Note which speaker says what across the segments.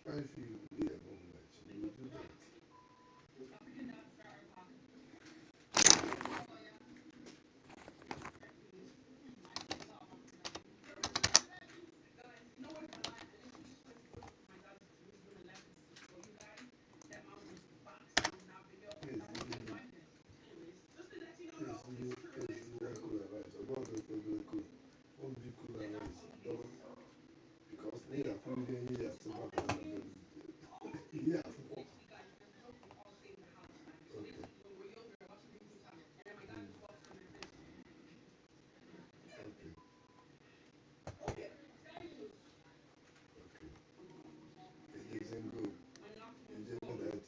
Speaker 1: I feel we have one match. We will do that. Yes, yes, cool rice. About the cool. One big cool rice. Because they are food and here so much. Yeah. Okay. Okay. Okay. It is in good. It is in that.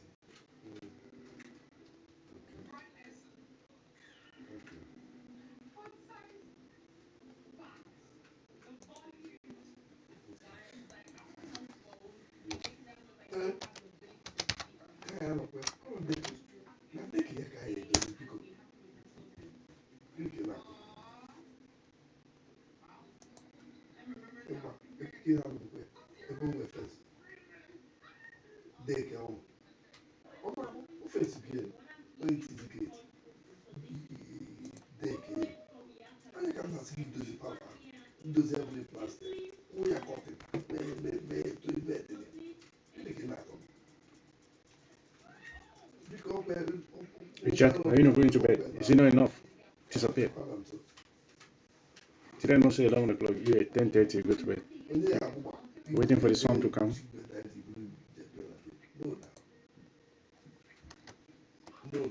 Speaker 1: Okay. Kaya ano pa? Ano dito? Nandiki ya kaya ito. Piki na. Eba. Piki na mo pa. Eba mo first. Deke ako. O first bien. O certificate. Deke. Ano ka na sige dozi papa. Dozi every plastic. O ya kote. Me to ibete ni. Piki na ako.
Speaker 2: Richard, are you not going to bed? Is it not enough? Disappear. Today not say 11 o'clock, you at 10:30 you go to bed. Waiting for the sun to come.
Speaker 1: No.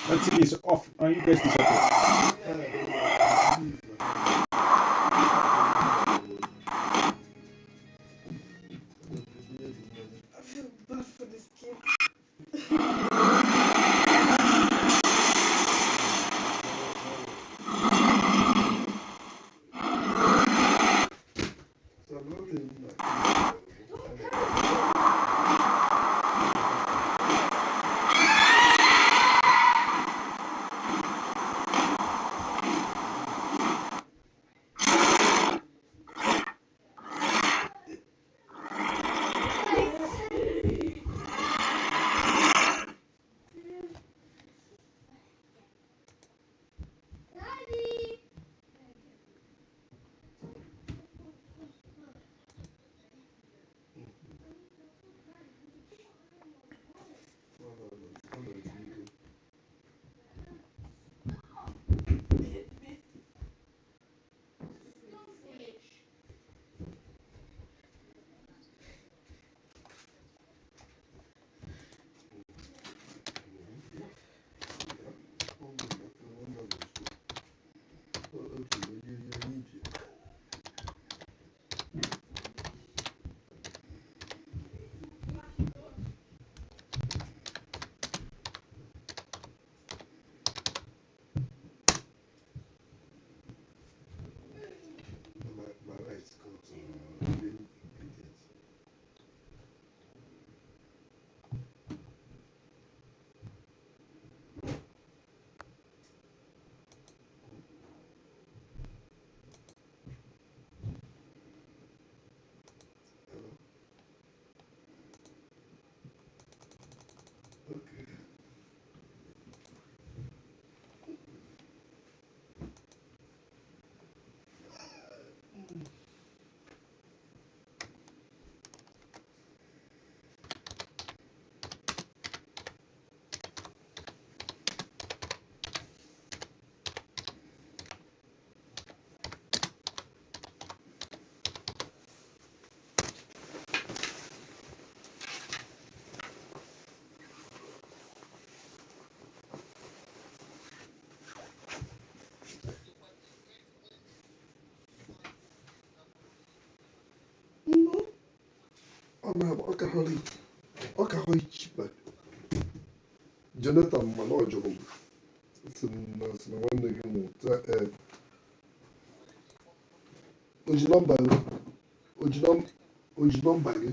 Speaker 2: That TV is off. Are you guys disappear?
Speaker 1: I feel bad for this kid. So I'm not telling you that. Okay. No, ọkahọghị chipa Jonathan mana ọ jụrụ m si na nwanne gị nwụta oji nọmba gị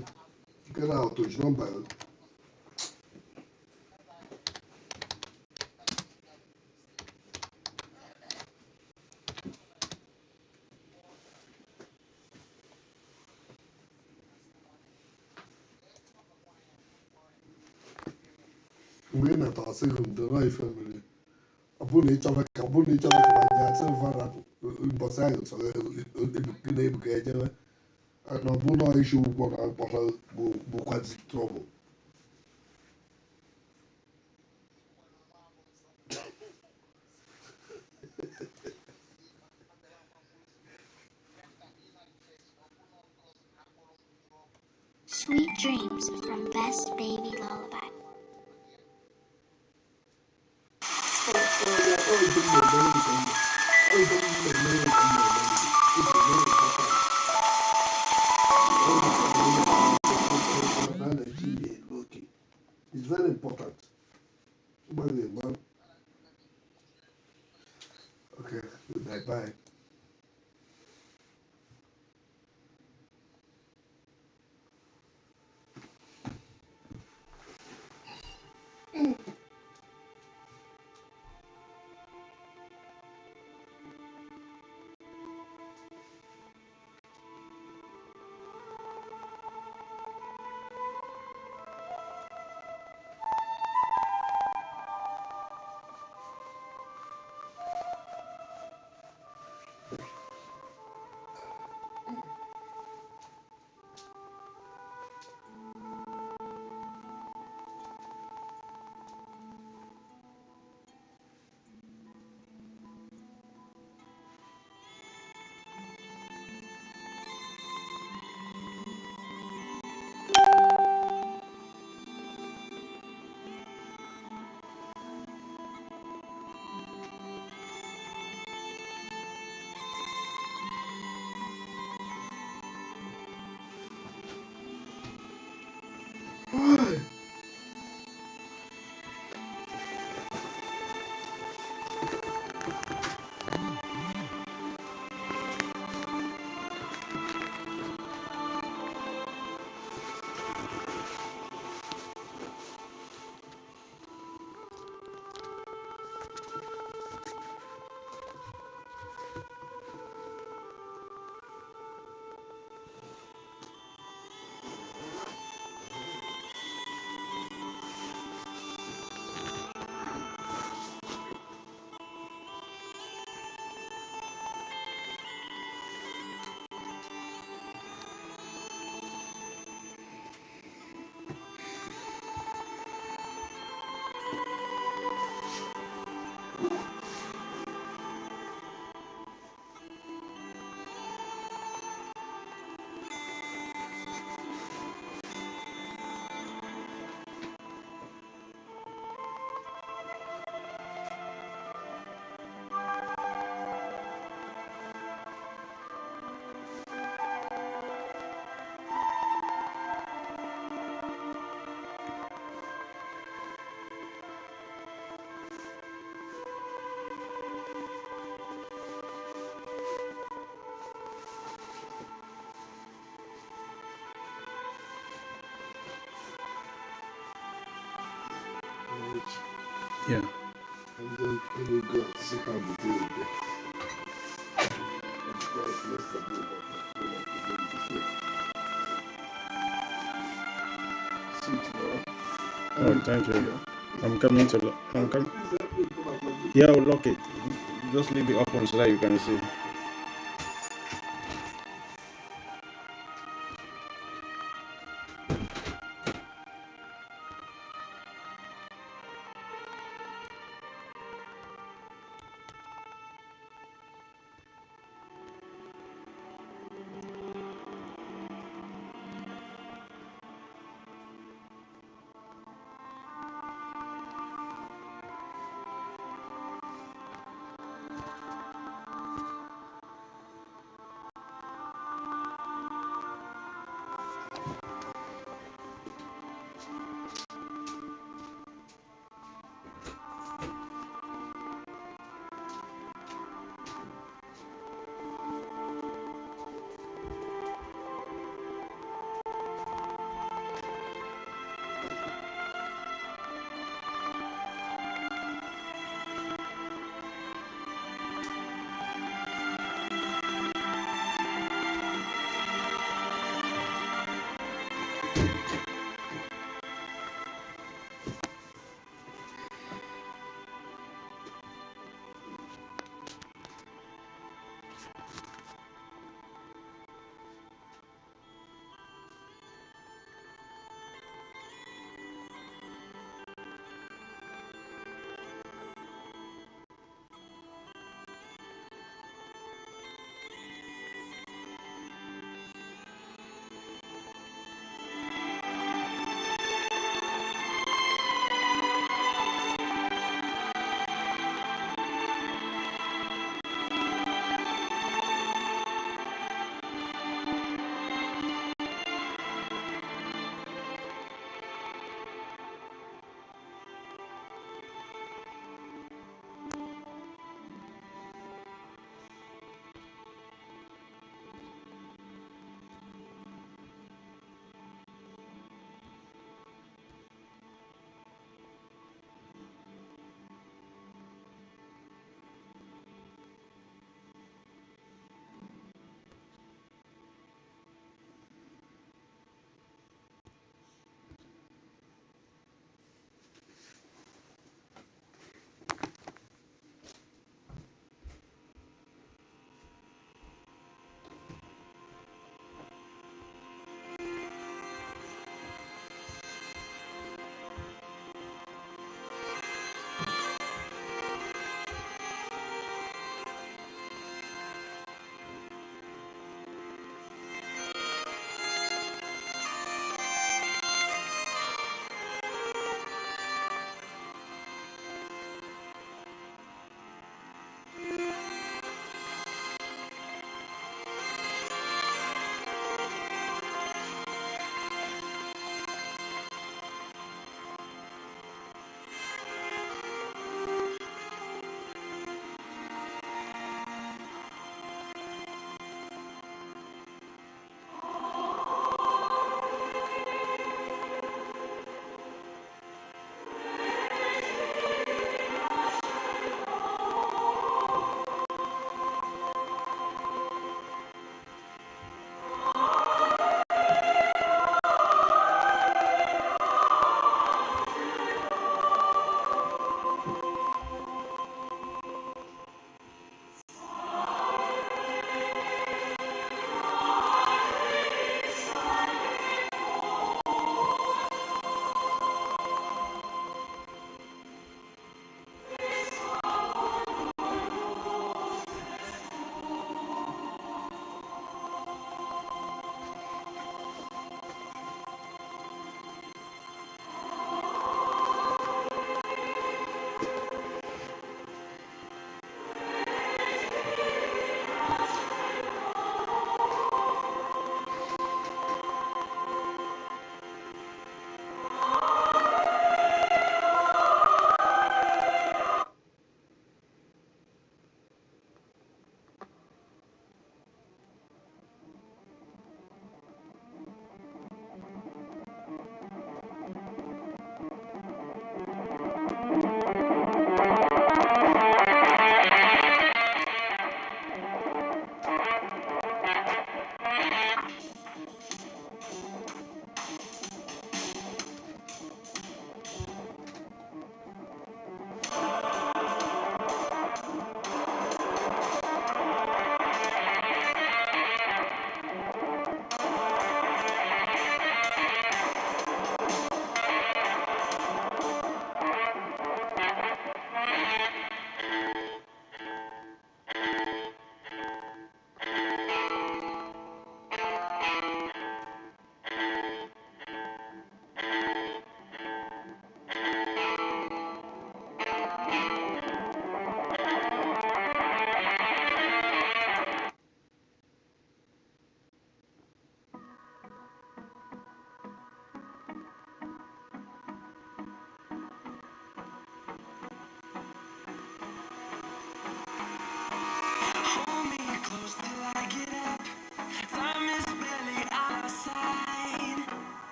Speaker 1: nke na atọ oji nọmba gị mgbe ị natara sị hụ ndo nọ ife mere ọ bụrụ na ị chọrọ ka ma nye atị vara mbọsị ahụ sọrọ gị na-ebuka ejewe na ọ bụrụ na isi ụgwọ na mkpọrọ bụkwazi trọbụl
Speaker 3: Sweet dreams from Best Baby Lullaby.
Speaker 1: It's very important. Okay, good night, bye. Why?
Speaker 2: Yeah.
Speaker 1: I'm going to go see how we do it. See you tomorrow.
Speaker 2: Oh, thank you. I'm coming to lock. I'm coming. Yeah, I'll lock it. Just leave it open so that you can see.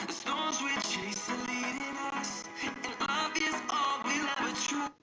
Speaker 4: The storms we chase are leading us, and love is all we'll ever trust.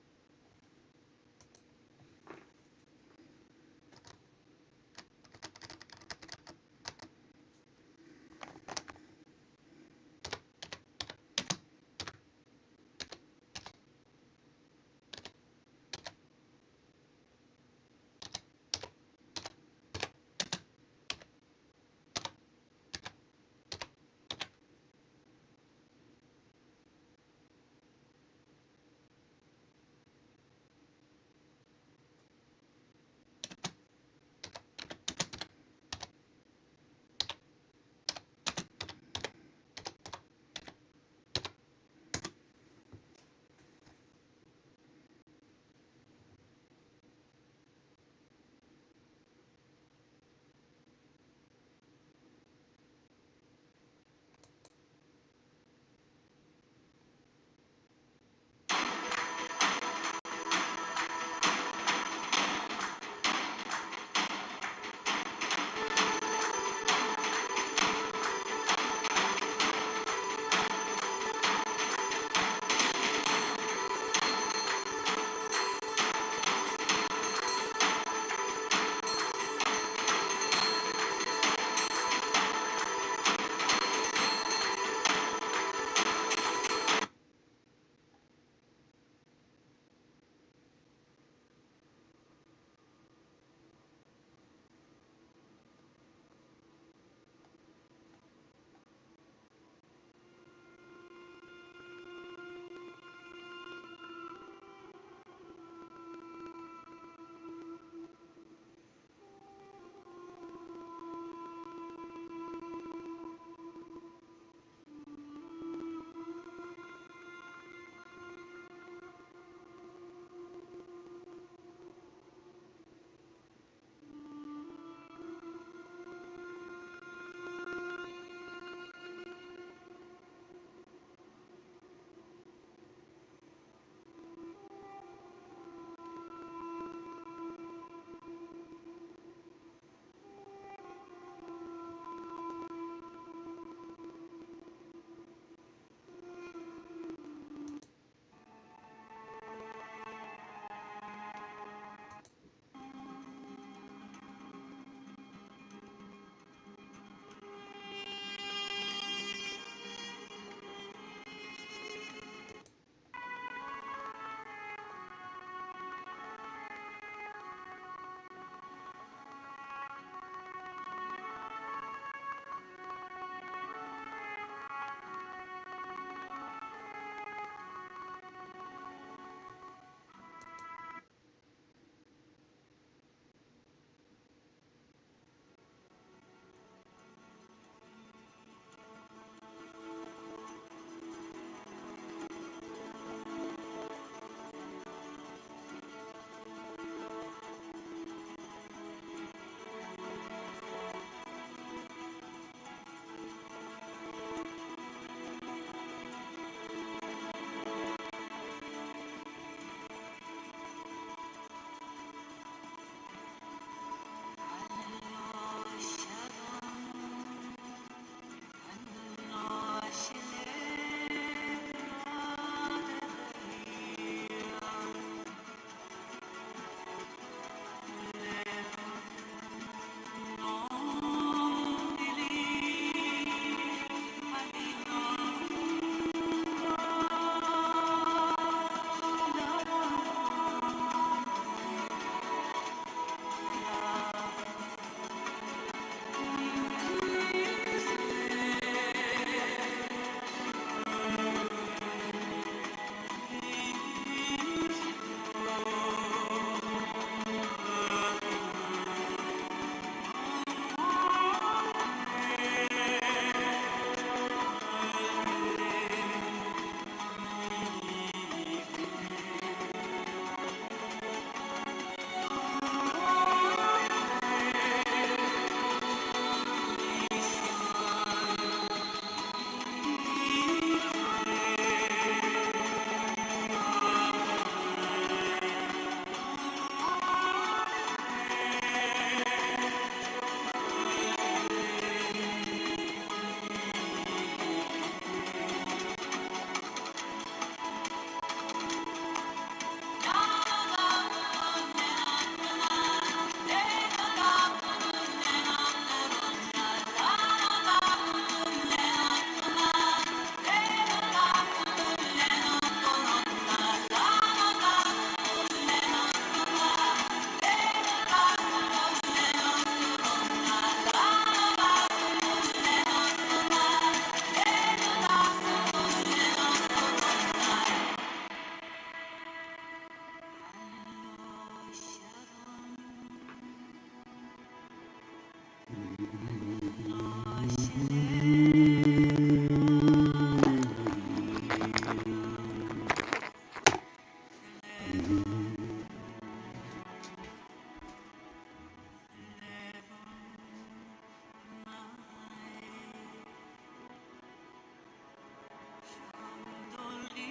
Speaker 5: Is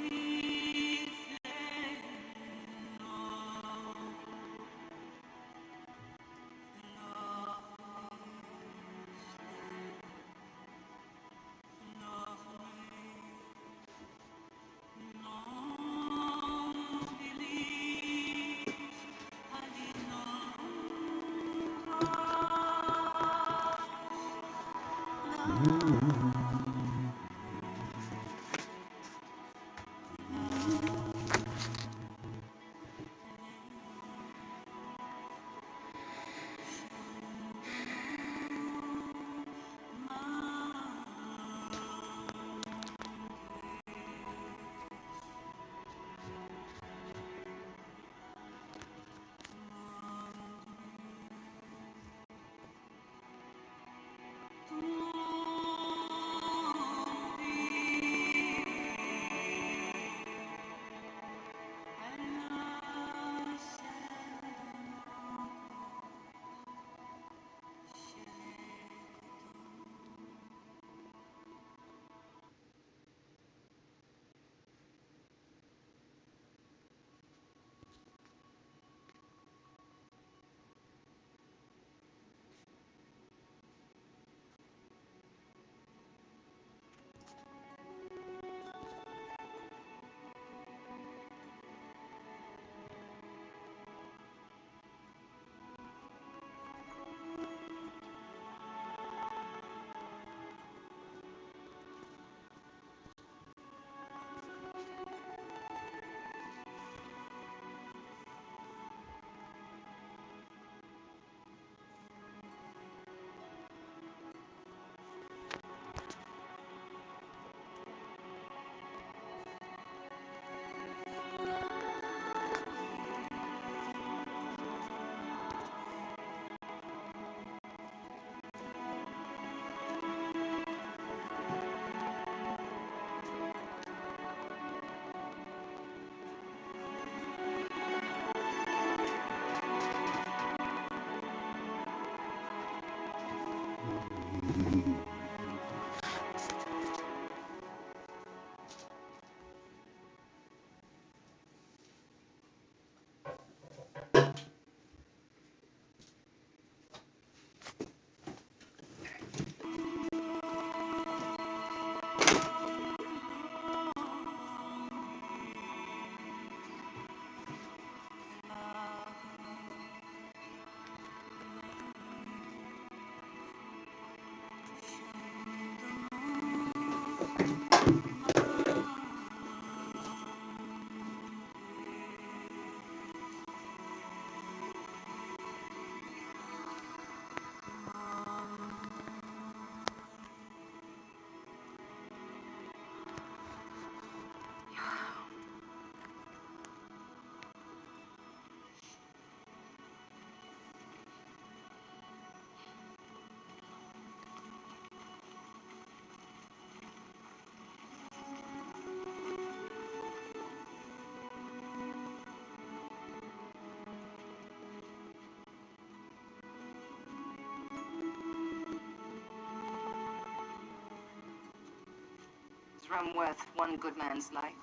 Speaker 5: Rome worth one good man's life?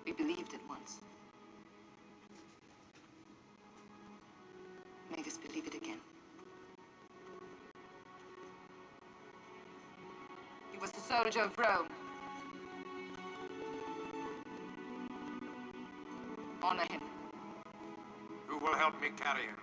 Speaker 5: We believed it once. Make us believe it again. He was the soldier of Rome. Honor him.
Speaker 6: Who will help me carry him?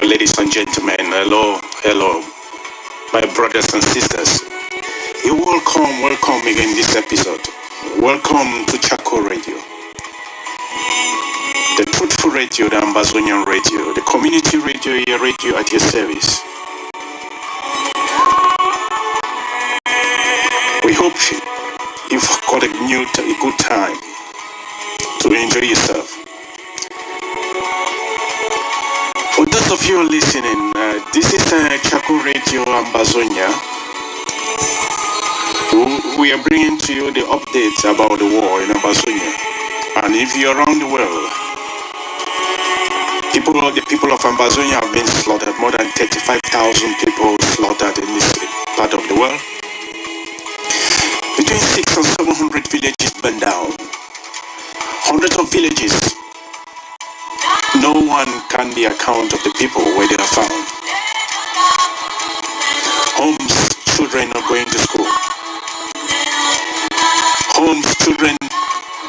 Speaker 2: Ladies and gentlemen, hello, my brothers and sisters. You're welcome again this episode. Welcome to Chaco Radio, the truthful radio, the Ambazonian radio, the community radio, your radio at your service. We hope you've got a good time to enjoy yourself. For those of you listening, this is Chaco Radio Ambazonia. We are bringing to you the updates about the war in Ambazonia. And if you're around the world, the people of Ambazonia have been slaughtered. More than 35,000 people slaughtered in this part of the world. Between 600 and 700 villages burned down. Hundreds of villages. No one can be account of the people where they are found. Homes, children not going to school. Homes, children,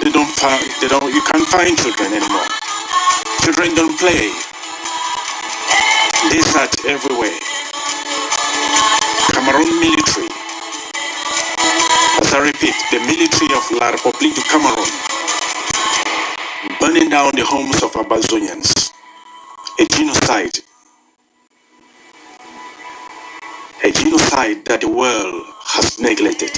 Speaker 2: you can't find children anymore. Children don't play. Desert everywhere. Cameroon military. As I repeat, the military of La République du Cameroon burning down the homes of Ambazonians. A genocide. A genocide that the world has neglected.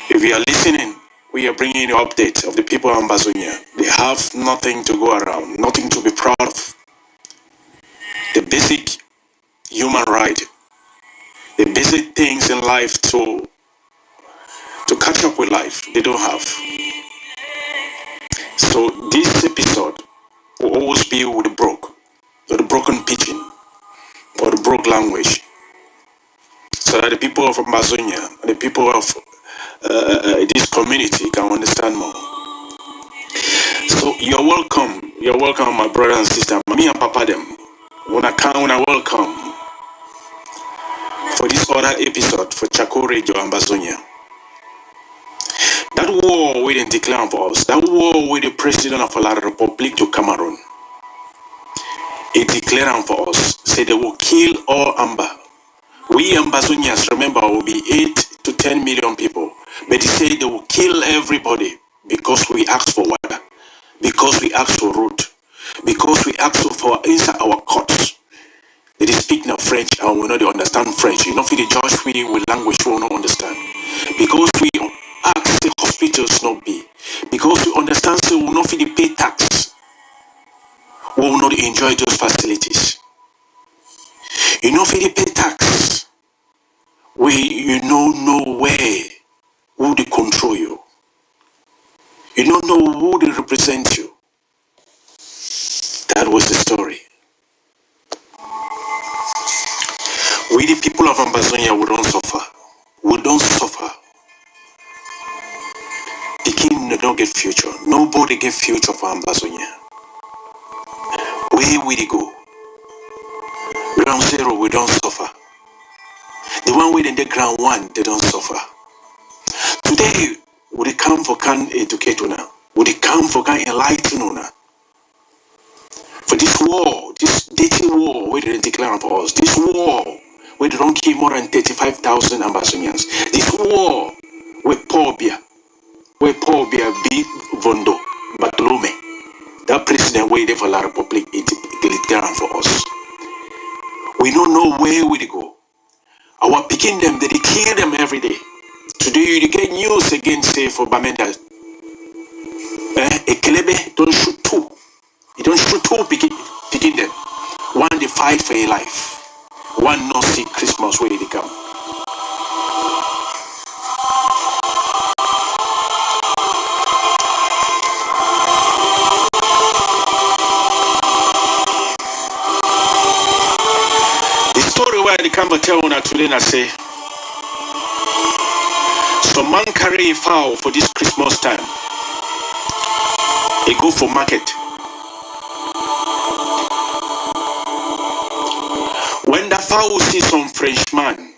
Speaker 2: If you are listening, we are bringing you updates of the people of Ambazonia. They have nothing to go around, nothing to be proud of. The basic human right, the basic things in life to catch up with life, they don't have. So this episode will always be with the broken pidgin, or the broke language, so that the people of Amazonia, the people of this community can understand more. So you're welcome, my brother and sister, mommy and papa them. When I welcome for this other episode for Chaco Radio Ambazonia. That war we didn't declare for us, that war with the president of La République du Cameroon, it declared for us, say they will kill all Amba. We Ambazonians, remember, will be 8 to 10 million people, but they say they will kill everybody because we asked for water, because we asked for road, because we asked for inside our courts. They speak now French and we know they understand French. You know, for the judge we with language we will not understand. Because we ask the hospitals not be. Because we understand so we will not pay tax. We will not enjoy those facilities. You know, for the pay tax, you don't know where who they control you. You don't know who they represent you. That was the story. We the people of Ambazonia, we don't suffer. We don't suffer. The king don't get future. Nobody get future for Ambazonia. Where will they go? Ground zero, we don't suffer. The one within the ground one, they don't suffer. Today, we come for can educate now. We come for can enlighten now. For this war, this dirty war, we didn't declare for us. This war, we don't kill more than 35,000 Ambazonians. This war, we poor beer be Vondo, Bartolome. That president waited for La République, it declared for us. We don't know where we go. Our picking them, they kill them every day. Today you get news again, say for Bamenda. Ekelebe don't shoot two. You don't shoot two picking them. One they fight for a life. One no see Christmas where they come. The story where they come to tell una today I say some man carry a fowl for this Christmas time. He go for market. When the fowl see some Frenchman,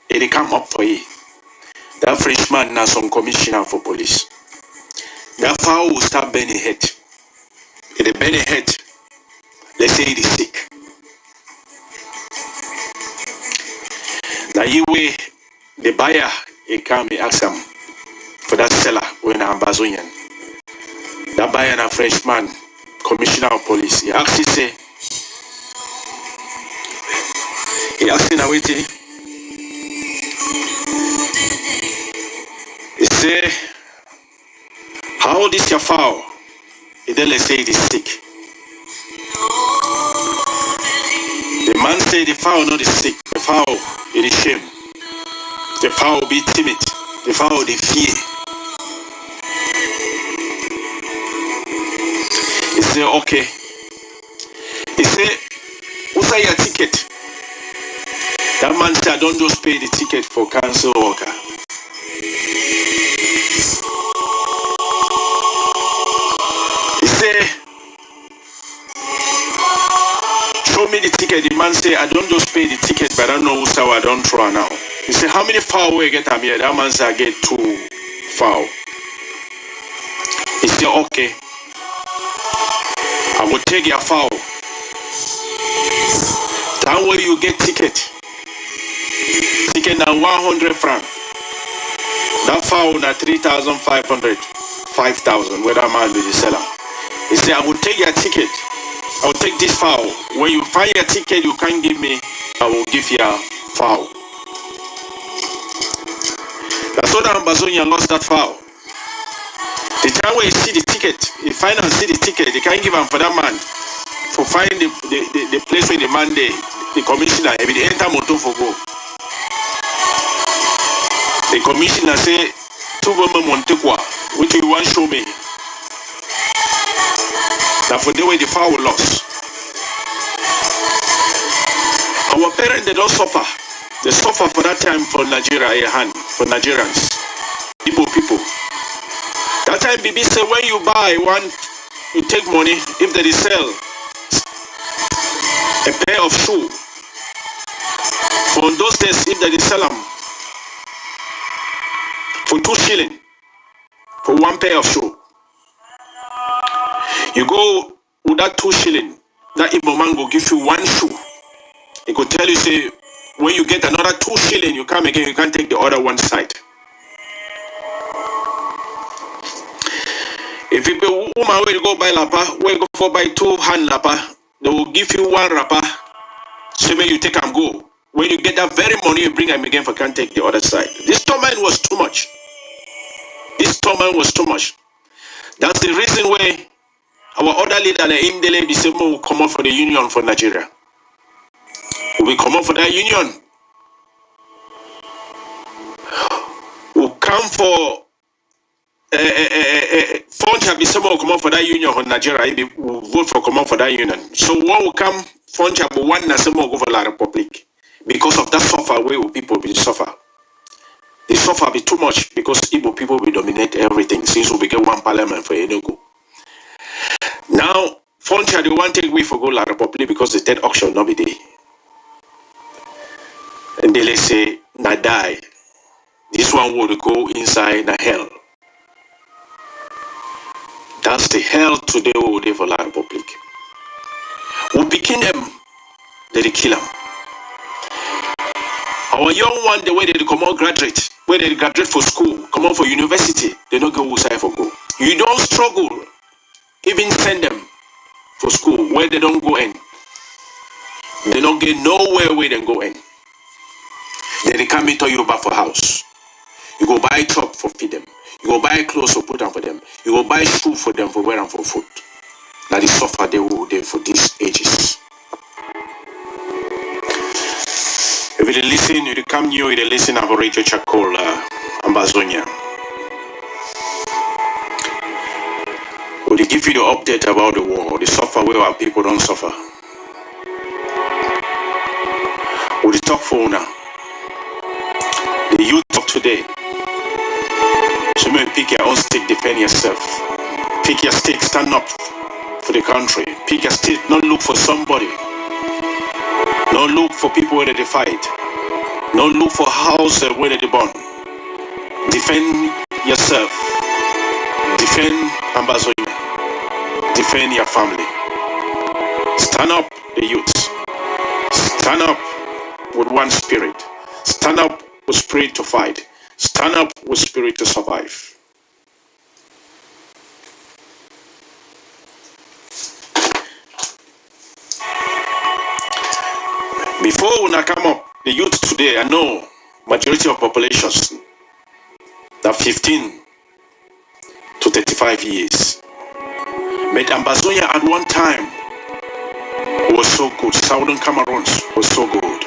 Speaker 2: he come up for it. That Frenchman now some commissioner for police. That fowl will start bending head. If they bend head, let's say it is sick. Now you way the buyer he come he ask him for that seller when I'm Ambazonian. That buyer a Frenchman, commissioner of police. He asked he asked him waiting. He say, how old is your fowl? He then say it is sick. The man say the fowl not is sick. The fowl it is shame. The fowl be timid. The fowl they fear. He say okay. He say, who's your ticket? That man say I don't just pay the ticket for council worker. He say, show me the ticket. The man say I don't just pay the ticket, but I don't know who's I don't throw now. He say, how many foul will I get here? That man say I get 2 foul. He say okay. I will take your foul. That way you get ticket. Ticket now 100 francs. That foul na 3,500, 5,000. Where that man be the seller. He say I will take your ticket. I will take this foul. When you find your ticket, you can't give me. I will give you a foul. That's what Ambazonia lost that foul. The time when you see the ticket, you find and see the ticket, they can't give him for that man. For find the place where the man the commissioner, if they enter motor for go. The commissioner say, 2 women Montequa, which you want show me. Now for the way the foul lost. Our parents they don't suffer. They suffer for that time for Nigeria, for Nigerians, Igbo people. That time BB say when you buy one, you take money. If they sell a pair of shoe, for those days if they sell them for 2 shillings for 1 pair of shoe, you go with that 2 shillings. That Igbo man go give you 1 shoe. He could tell you say when you get another 2 shillings, you come again. You can't take the other one side. If you be woman where you go buy lapa, where you go for buy 2 hand lapa, they will give you 1 wrapper. So when you take and go. When you get that very money, you bring them again for can't take the other side. This torment was too much. This torment was too much. That's the reason why our other leader, the Indele Bisemo, will come up for the union for Nigeria. We come up for that union. We'll come for Foncha Bisemo will come up for that union for Nigeria. We'll vote for come up for that union. So what will come Foncha will one Nasemo go for La Republic. Because of that suffer way people will suffer. They suffer be too much because Igbo people will dominate everything since we get 1 parliament for Enugu. Now, Foncha they want to take way for go La Republic because the 3rd auction not be there. And they say, na die. This one will go inside the hell. That's the hell today we will do for La Republic. We begin them, they kill them. Our young one, the way they come out graduate, where they graduate for school, come out for university, they don't go outside for go. You don't struggle, even send them for school where they don't go in. They don't get nowhere where they go in. Then they come into Yoruba for house. You go buy chop for feed them. You go buy clothes for put on for them. You go buy shoe for them for wear and for food. That is suffer they will there for these ages. If you listen, you come new, you listen about Radio Chakol, Ambazonia. Will they give you the update about the war, the suffer where our people don't suffer? Will they talk for now? The youth talk today. So maybe pick your own stick, defend yourself. Pick your stick, stand up for the country. Pick your stick, not look for somebody. Don't look for people where they fight. Don't look for house where they born. Defend yourself. Defend Ambazonia. Defend your family. Stand up, the youths. Stand up with one spirit. Stand up with spirit to fight. Stand up with spirit to survive. Before when I come up, the youth today, I know majority of populations are 15 to 35 years. But Ambazonia at one time was so good. Southern Cameroon was so good.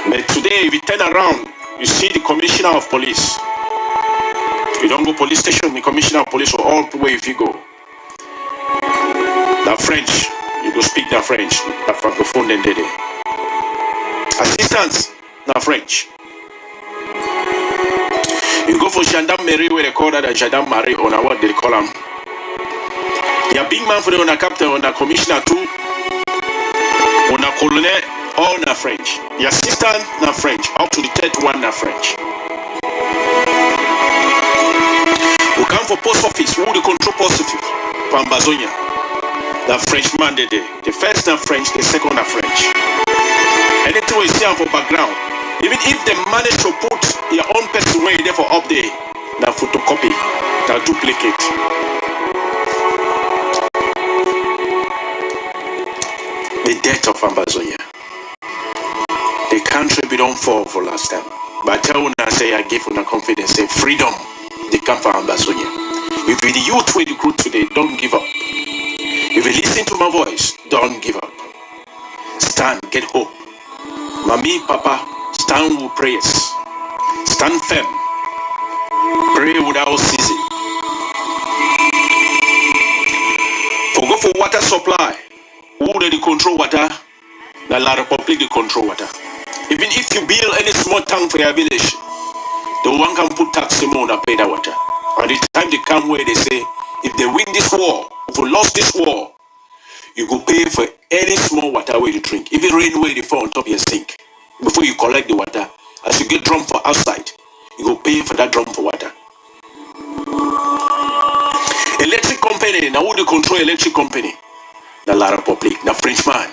Speaker 2: But today, if you turn around, you see the commissioner of police. You don't go police station, the commissioner of police, or all the way if you go. The French, you go speak the French, the francophone then did it. Assistants, na French. You go for gendarmerie where they call that a gendarmerie or what they call them. You big man for the on a captain, on a commissioner too, on a colonel, all na French. Your assistant na French, up to the third one na French. We come for post office, who the control post office for Ambazonia. The Frenchman they did. The first na French, the second na French. Anything we see for background, even if they manage to put your own person way there for up there, na photocopy, na duplicate. The death of Ambazonia. The country we don't fall for last time. But I tell you now, say I give you confidence, say freedom, they come for Ambazonia. If you the youth way the group today, don't give up. If you listen to my voice, don't give up. Stand, get hope. Mommy, Papa, stand with prayers. Stand firm. Pray without ceasing. Go for water supply. Who do they control water? The La Republic they control water. Even if you build any small tank for your village, the one can put tax on and pay that water. And the time they come where they say, if they win this war, if we lost this war, you go pay for any small water where you drink. Even rain where you fall on top of your sink. Before you collect the water, as you get drum for outside, you go pay for that drum for water. Electric company, now who they control electric company? The La Republic, the Frenchman.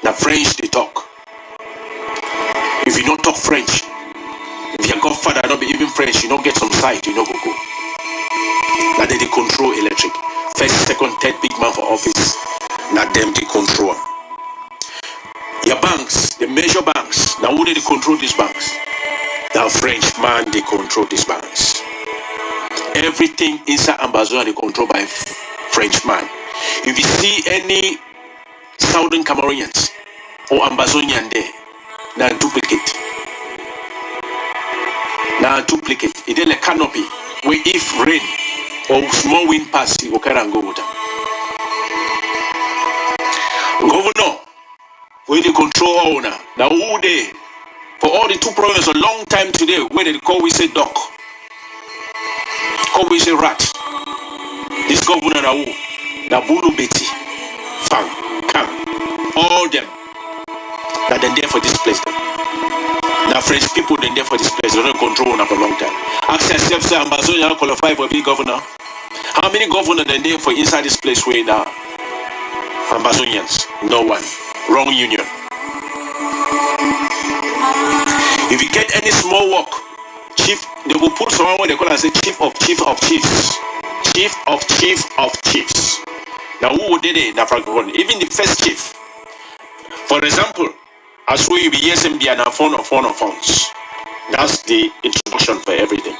Speaker 2: The French they talk. If you don't talk French, if your godfather don't be even French, you don't get some side, you don't go. Now they control electric. First, second, third big man for office. Now them they control. Your banks, the major banks. Now who they control these banks? The Frenchman they control these banks. Everything inside Ambazonia they control by Frenchman. If you see any Southern Cameroonians or Ambazonian there, now duplicate. Now duplicate. It is a canopy where if rain or small wind pass, you can go with them. Governor, where they control owner. Now who they for all the two provinces a long time today where they call we say duck, call we say rat. This governor now who? Now Bulu Betty, Fang, Kang, all them that they're there for this place. Now French people they're there for this place, they don't control owner for a long time. Ask yourself, say Ambazonia qualify for being governor. How many governors are there for inside this place where now? Ambazonians, no one. Wrong union. If you get any small work, chief, they will put someone where they call and say chief of chiefs. Chief of chiefs. Now who would they in Africa? Even the first chief. For example, as we be SMD and a phone of phones. That's the introduction for everything.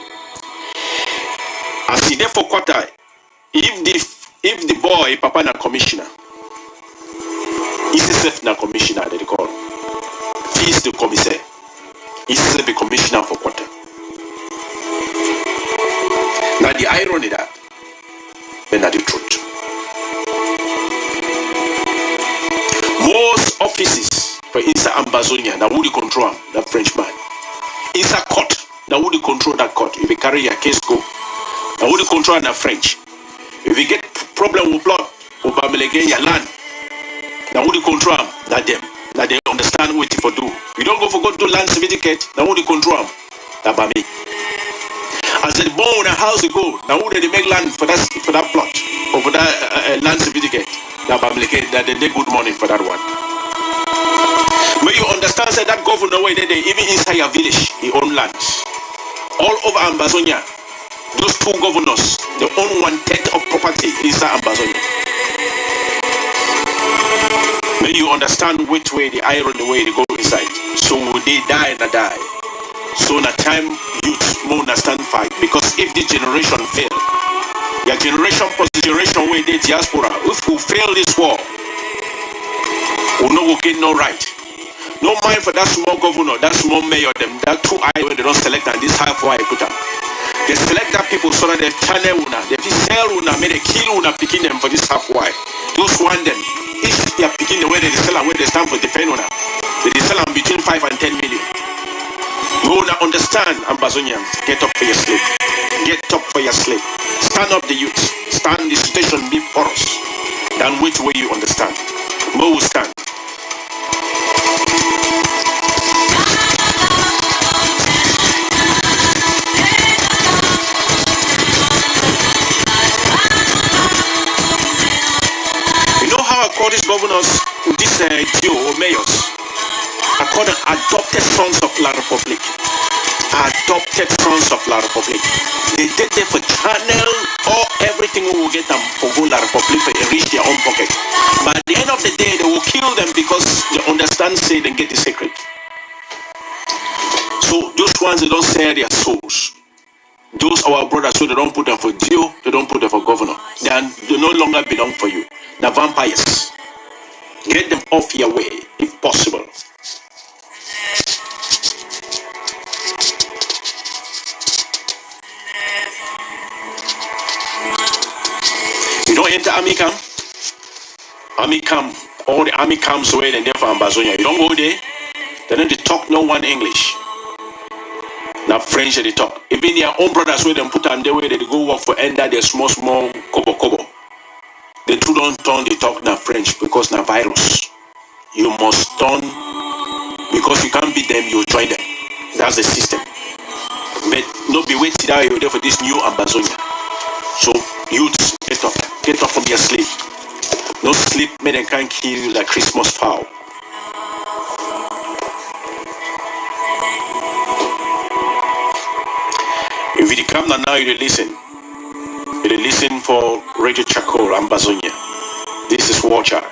Speaker 2: As he there for quarter, if the boy papa na commissioner, he's na commissioner they call. He's the commissaire. He's the commissioner for quarter. Now the irony that, but not the truth. Most offices for inside Ambazonia, now who they control the Frenchman. Inside court, now who they control that court. If you carry your case go, now who they control the French. If you get problem with blood, or your land, now who they control them? Not them. Now they understand what to do. You don't go for go to land certificate, now who they control them? That by me. As they born a house they go, now who they make land for that plot or for that land certificate? That they did good money for that one. May you understand say that governor way they even inside your village, he own lands. All over Ambazonia, those two governors, they own 1/3 of property inside Ambazonia. May you understand which way the iron the way they go inside. So they die and die. So na time youth more understand fight, because if the generation fail, your generation plus generation way they diaspora, if we fail this war, we no go get no right. No mind for that small governor, that small mayor, them that 2 eye where they don't select and this half why put them. They select that people so that they channel una, they sell una, may they kill una picking them for this half why. Those one them, if they are picking the way they sell and where they stand for defend una, they sell them between 5 and 10 million. You wanna understand, Ambazonians, get up for your sleep. Get up for your sleep. Stand up the youth. Stand the situation be porous. Then which way you understand. Mo will stand. You know how I call these governors, these GO or mayors? I call them adopted sons of La Republic. Adopted sons of La Republic. They did there for channel or everything we will get them for go La Republic for reach their own pocket. But at the end of the day, they will kill them because they understand, say, they get the secret. So those ones, they don't sell their souls. Those our brothers, so they don't put them for Dio, they don't put them for governor. They no longer belong for you. They're vampires. Get them off your way, if possible. You don't enter army camp. Army camp, all the army camps away and there for Ambazonia. You don't go there. They don't talk no one English. Now French they talk. Even their own brothers where they put them there where they go work for ender their small kobo. They too don't turn they talk now French because now virus. You must turn because you can't beat them, you join them. That's the system. But no be waiting down you're there for this new Ambazonia. So youths, get up from your sleep. No sleep, man, they can't kill you like Christmas fowl. If you come now, you listen. You listen for Radio Charcoal, Ambazonia. This is warchild.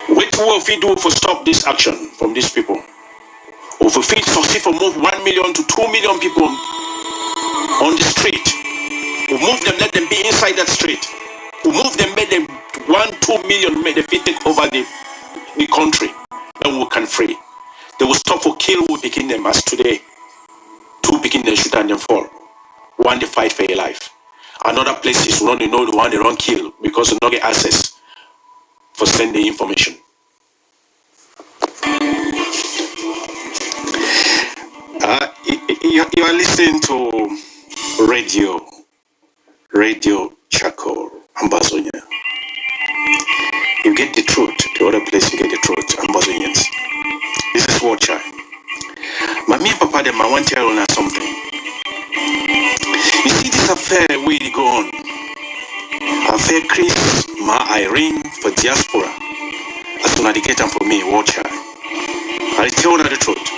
Speaker 2: What will we do for stop this action from these people? If we succeed for move 1 million to 2 million people on the street, we move them, let them be inside that street. We move them, make them 1-2 million, make them take over the country. Then we can free. They will stop for kill, we begin them as today. 2 begin them shoot and them fall. 1 they fight for your life. Another place is one they know the one they don't kill because they don't get access for sending information. You are listening to Radio Charcoal, Ambazonia. You get the truth. The other place you get the truth, Ambazonians. This is warchild. But me and Papa them, I want to tell you something. You see this affair where it go on. Affair Chris, Ma Irene for diaspora. As soon as they get them for me, warchild. I tell you the truth.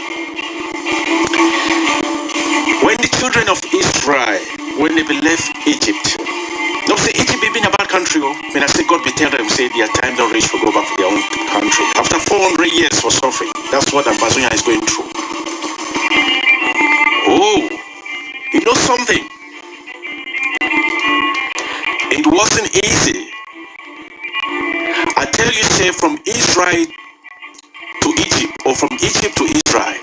Speaker 2: When the children of Israel, when they left Egypt, don't say Egypt be been a bad country. When I say God be tell them, say their time don't reach for go back to their own country. After 400 years for suffering, that's what Ambazonia is going through. Oh, you know something? It wasn't easy. I tell you, say from Israel to Egypt or from Egypt to Israel.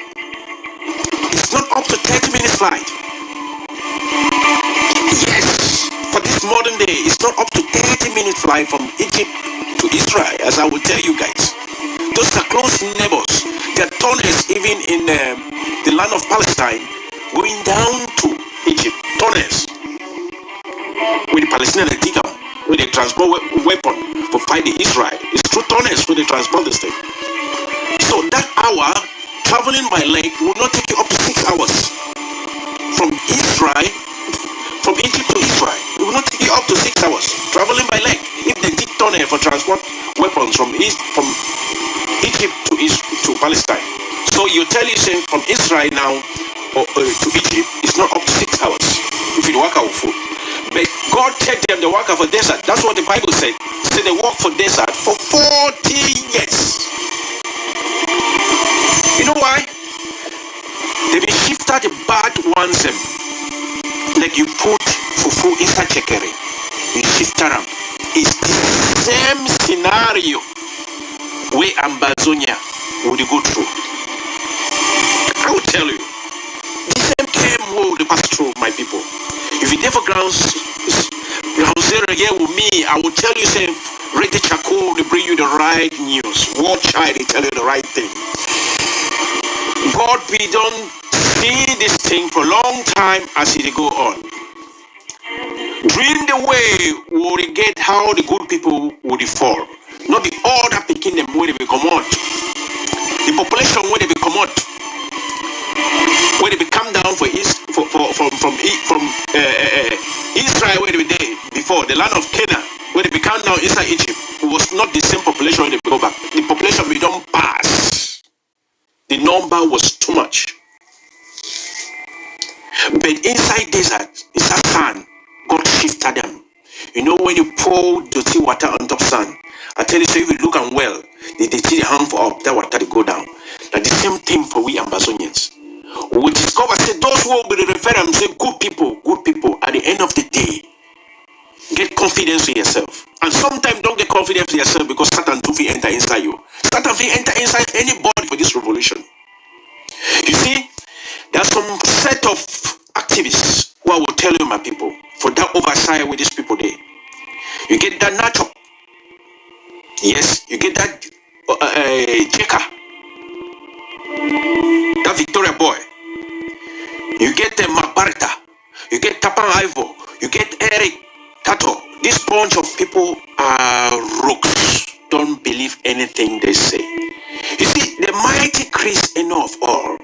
Speaker 2: It's not up to 30 minutes flight. Yes, for this modern day, it's not up to 30 minutes flight from Egypt to Israel, as I will tell you guys. Those are close neighbors. There are tunnels even in the land of Palestine going down to Egypt. Tunnels. With the Palestinians dig up, where they transport weapon for fighting Israel. It's through tunnels where they transport this thing. So that hour traveling by leg will not take you up to 6 hours from Israel, from hours traveling by leg. If they did tunnel for transport weapons from Egypt to Palestine. So you tell you say from Israel now to Egypt, it's not up to 6 hours if you walk out food. But God take them to walk out for desert. That's what the Bible said. So they walk for desert for 40 years. You know why? They be shifted the bad ones them. Like you put fufu inside chekere. You shift them. It's the same scenario where Ambazonia would go through. I will tell you. The same came will pass through, my people. If you never ground zero here with me, I will tell you, say, read the charcoal to bring you the right news. Warchild to tell you the right thing. God, we don't see this thing for a long time as it go on. Dream the way we get how the good people would fall. Not the order picking them where they become out. The population where they become out. Where they come down from Israel, where they were there before, the land of Canaan, where they come down inside Egypt, it was not the same population when they go back. The population we don't pass. The number was too much. But inside desert, inside sand, God shifted them. You know when you pour dirty water on top sand, I tell you, so if you look and well, they see the hand for up, that water they go down. Like the same thing for we Ambazonians. We discover, say, those who will be referred to say good people, at the end of the day, get confidence in yourself. And sometimes don't get confidence in yourself because Satan will enter inside you. Satan will enter inside anybody for this revolution. You see, there are some set of activists who I will tell you, my people, for that oversight with these people there. You get that natural. Yes, you get that Jeka. That Victoria boy, you get the Mabarita, you get Tapan Ivo, you get Eric Tato. This bunch of people are rooks. Don't believe anything they say. You see, the mighty Christ enough all,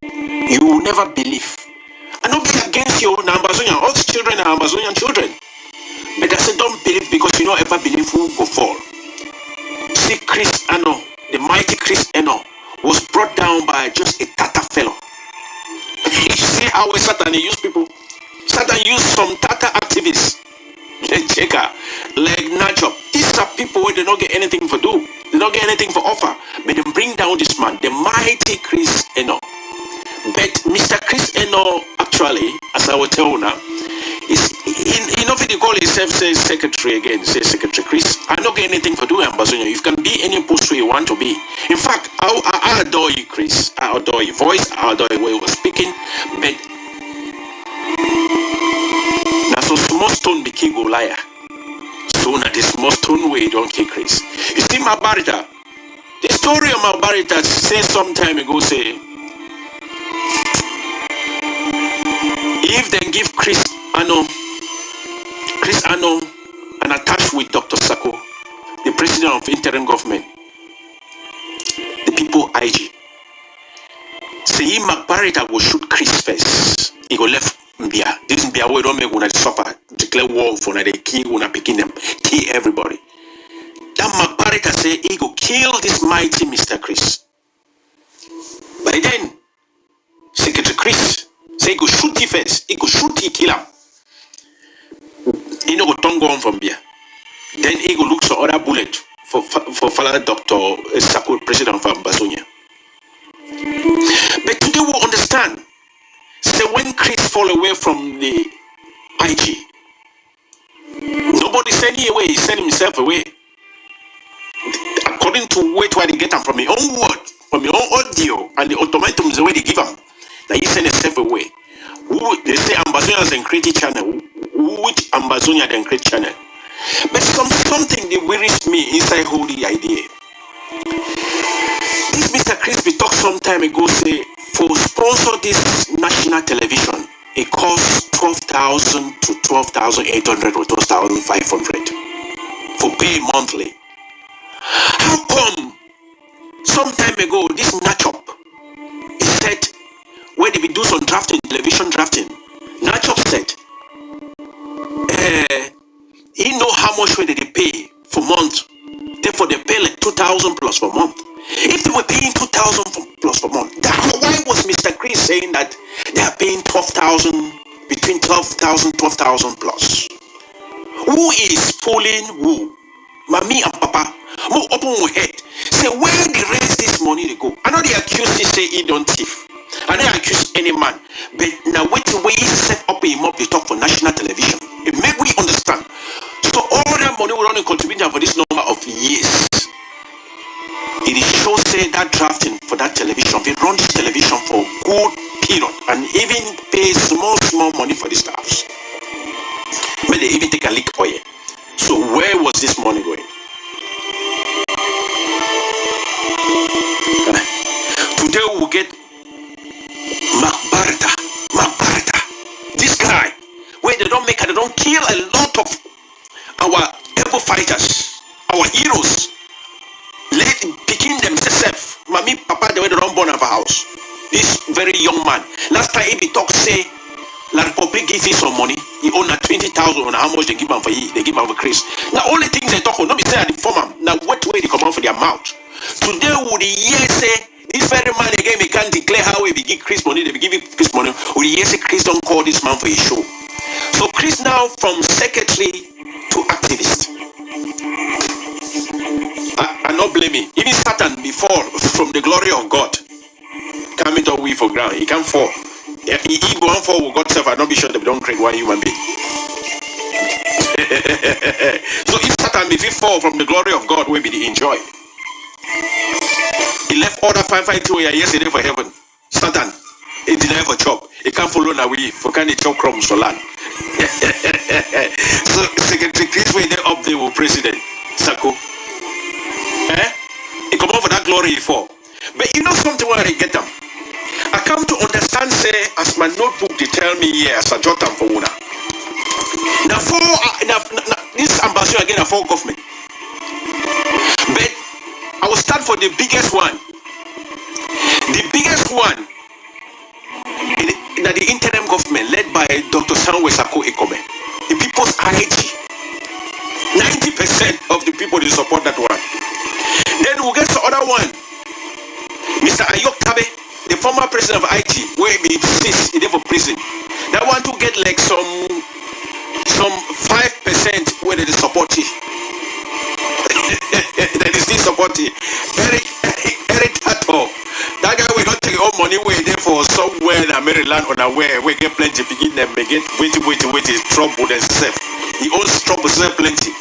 Speaker 2: you will never believe. I don't be against you, Ambazonian. All the children are Ambazonian children. But I say don't believe because you don't ever believe who will fall. See, Chris Ano, the mighty Chris Ano, was brought down by just a Tata fellow. You see how Satan used people? Satan used some Tata activists, like Najop. These are people where they don't get anything for do. They don't get anything for offer. But they bring down this man, the mighty Chris Eno. But Mr. Chris Eno, actually, as I will tell you now, is in if they call himself say secretary again, say secretary Chris. I don't get anything for doing Ambazonia. You can be any post where you want to be. In fact, I adore you, Chris. I adore your voice. I adore the way you were speaking. But now so small stone became Goliath. So now this small stone way don't kill Chris. You see my barita. The story of my barita said some time ago say if they give Chris Ano and attached with Dr. Sako, the president of interim government, the people IG. Say Macbarita will shoot Chris first. He go left Mbia. This Mbia we don't make una suffer, declare war for na they kill una picking them, kill everybody. That Macbarita say he go kill this mighty Mr. Chris. By then, Secretary Chris say he go shoot him first. He go shoot him, kill him. He no go turn on from here. Then he go look for other bullet for Father Dr. Sako, president of Ambazonia. But today we understand. So when Chris fall away from the IG, nobody send him away. He sent himself away. According to where they get him from his own word, from his own audio, and the automatums the way they give him, that he sent himself away. Who they say Ambazonia is a creative channel. Which Ambazonia then create channel? But something that worries me inside whole the idea. This Mr. Crispy talked some time ago say for sponsor this national television it costs 12,000 to 12,800 or 12,500 for pay monthly. How come some time ago this Nachop is said when they do some drafting, television drafting, Nachop said much where they pay for month. Therefore, they pay like 2,000 plus per month. If they were paying 2,000 plus per month, why was Mr. Chris saying that they are paying 12,000, between 12,000, 12,000 plus? Who is fooling who? Mommy and Papa, more open your head. Say, where the rest this money they go? I know they accuse you, say he don't thief. I don't accuse any man. But now wait till we set up him up, they talk for national television. It make we understand. So all that money will only contribute for this number of years. It is show say that drafting for that television, they run this television for a good period and even pay small money for the staffs. But they even take a leak oil. So where was this money going? Today we will get Makbarata. This guy, where they don't kill a lot of our able fighters, our heroes. Let picking themselves, mommy, papa, the way they don't born of a house. This very young man. Last time he talk say, La Republic give him some money. He own 20,000 on how much they give him for he. They give him for Chris. Now only things they talk on, not be say at the former. Now what way they come out for their mouth? Today would the year say this very man again we can't declare how we give Chris money. They be giving Chris money. Would the year say Chris don't call this man for his show? So Chris now from secretary to activist. I not blame him. Even Satan before from the glory of God. Coming to we for ground. He can't fall. He go on for God self. I don't be sure they don't create one human being. So if Satan if he fall from the glory of God, we be the enjoy. He left order 552 yesterday for heaven. Satan, he didn't have a job. He can't follow now we for kind of chop crumbs for land. So Secretary Chris way they up there with President Sako. He come over that glory for. But you know something where I get them. I come to understand say as my notebook they tell me here as a jot for una. Now for this ambassador again for government. But I will start for the biggest one. The biggest one in the interim government led by Dr. Sanwe Sako Ekome. The people's IG. 90% of the people they support that one. Then we'll get the other one. Mr. Ayok Tabe, the former president of IT, where he sits in for prison. That one to get like some 5% where they support it. That is still supporting. Eric Tato. That guy will not take all money away there for somewhere in Maryland or where we get plenty begin them again. Wait, trouble themselves. He owns trouble plenty.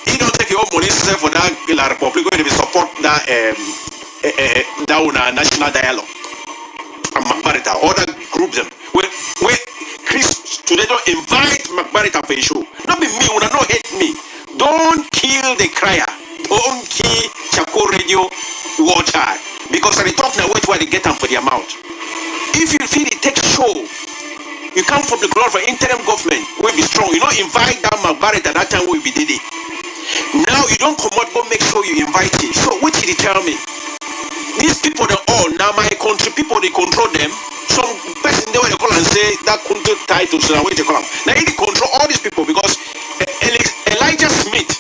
Speaker 2: He don't take your own money for that La Republic where they support that down national dialogue. And Makbarita, other groups them. Where Chris today don't invite Makbarita for a show. Not be me, una no hate me. Don't kill the crier. Don't kill Chako Radio warchild. Because they talk now where they get them for their mouth. If you feel it takes show, you come from the glory for interim government, will be strong. You don't invite that Makbarita that time will be did it. Now you don't come out, but make sure you invite it. So what did he tell me? These people they all now my country people they control them. Some person they want to call and say that country titles now what they call them. Now they control all these people because Elijah Smith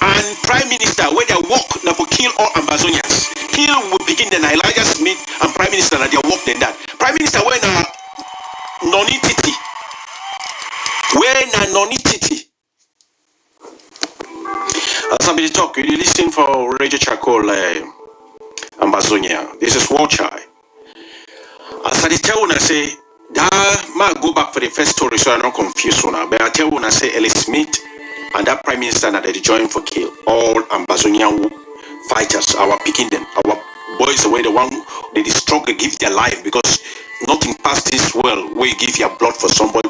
Speaker 2: and Prime Minister where they work now for kill all Amazonians. Kill will begin then Elijah Smith and Prime Minister now they work then that. Prime Minister when non-entity. When a non-entity. As somebody talk, you listen for Radio Charcoal Amazonia. This is warchild. As I tell when I say that might go back for the first story so I'm not confused now. But I tell when I say Ellis Smith and that Prime Minister that they joined for kill all Amazonian fighters, our picking them, our boys away the one they struggle give their life because nothing past this world where you give your blood for somebody.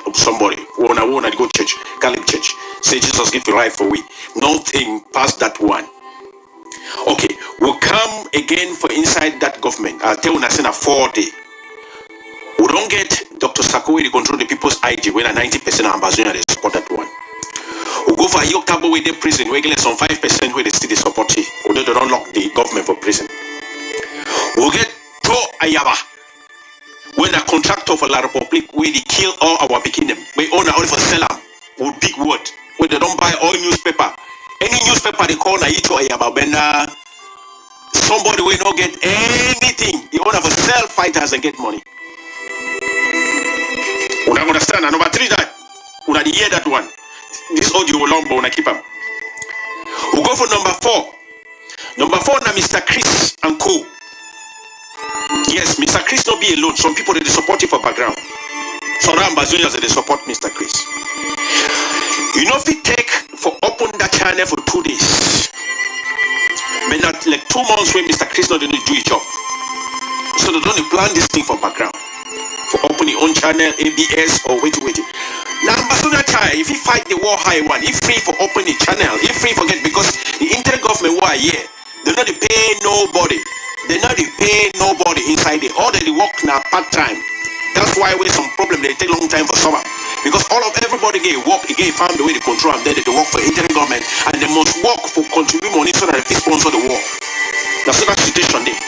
Speaker 2: Wanna go church, Catholic church. Say Jesus give your life for we. Nothing past that one. Okay, we'll come again for inside that government. I'll tell you I send a 4 day. We don't get Dr. Sako to control the people's IG when a 90% of Ambazonia they support that one. We'll go for Yoktabo with the prison, we get some 5% where they still support it. Although they don't lock the government for prison. We'll get To Ayaba. When a contractor for La Republic, we they kill all our picking them. We own only for sell them with big word. where they don't buy all newspaper. Any newspaper they call na ito ayababena. Somebody will not get anything. You want to have a sell fighters and get money. Una understand? And number 3 that una hear that one. This audio will long, but una keep them. We'll go for number 4. Number 4 now Mr. Chris and Co. Yes, Mr. Chris not be alone. Some people they support him for background. So now Ambazonians they support Mr. Chris. You know if we take for open that channel for 2 days. But not like 2 months when Mr. Chris not didn't do his job. So they don't plan this thing for background. For opening own channel, ABS or wait. Now Ambassador Chai, if he fight the war high one, he free for opening channel, he free for get because the interim government war here, they not pay nobody. They not pay nobody inside it. All that they work now part time. That's why with some problem they take long time for summer. Because everybody get work, they found the way to control and then they work for interim government and they must work for contribute money so that they sponsor the war. That's the situation there.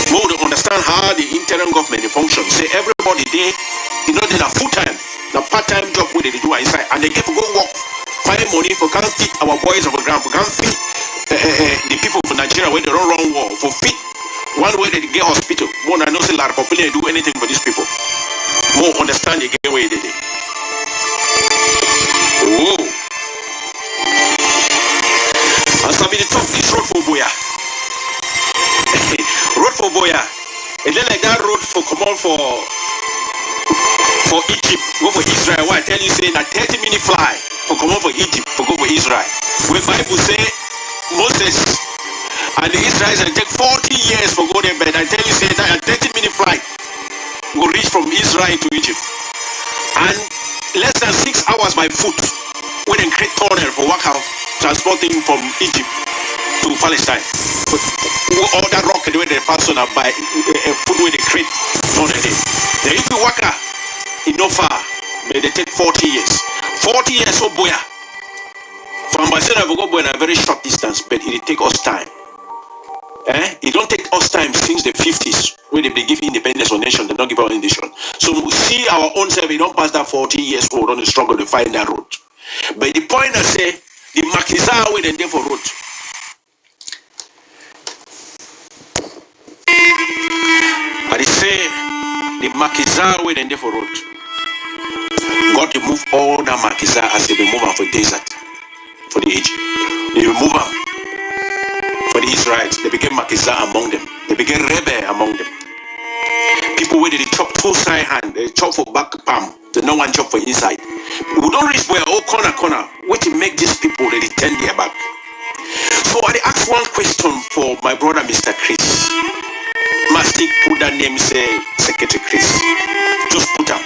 Speaker 2: More to understand how the interim government function. Say everybody there, you know, they're full time, the part time job where they do inside, and they get to go work, find money for can't feed our boys on the ground, for can't feed the people from Nigeria where they don't run war, for feed one way they get hospital. More than know say lot of people do anything for these people. More understand the game way they did. Oh, and so the top this road for Boya. Road for Boya, and then like that road for come on for Egypt, go for Israel. Why I tell you say that 30-minute fly for come on for Egypt, for go for Israel. Where Bible say Moses and the Israelites take 40 years for go there, but I tell you say that a 30-minute flight will reach from Israel to Egypt, and less than 6 hours by foot. When they create tunnel for work out transporting from Egypt to Palestine. All that rock the way they pass on by food where they create tunnel there. Then if you work out, it's not far, but they take 40 years. 40 years so boya. From Barcelona we go in a very short distance, but it take us time. It don't take us time since the 50s when they give independence on nation, they don't give our nation. So we see our own self, we don't pass that 40 years old on the struggle to find that road. But the point I say, the Makiza way they there for road. I say the Makiza way they there for road. God remove all that Makiza as they remove them for desert, for the Egypt. They remove them for the Israelites. They became Makiza among them. They became rebel among them. People where they chop two side hand, they chop for back palm, they no one chop for inside. We don't reach where all corner, what to make these people they turn their back. So I ask one question for my brother Mr. Chris. Must he put that name say Secretary Chris? Just put up.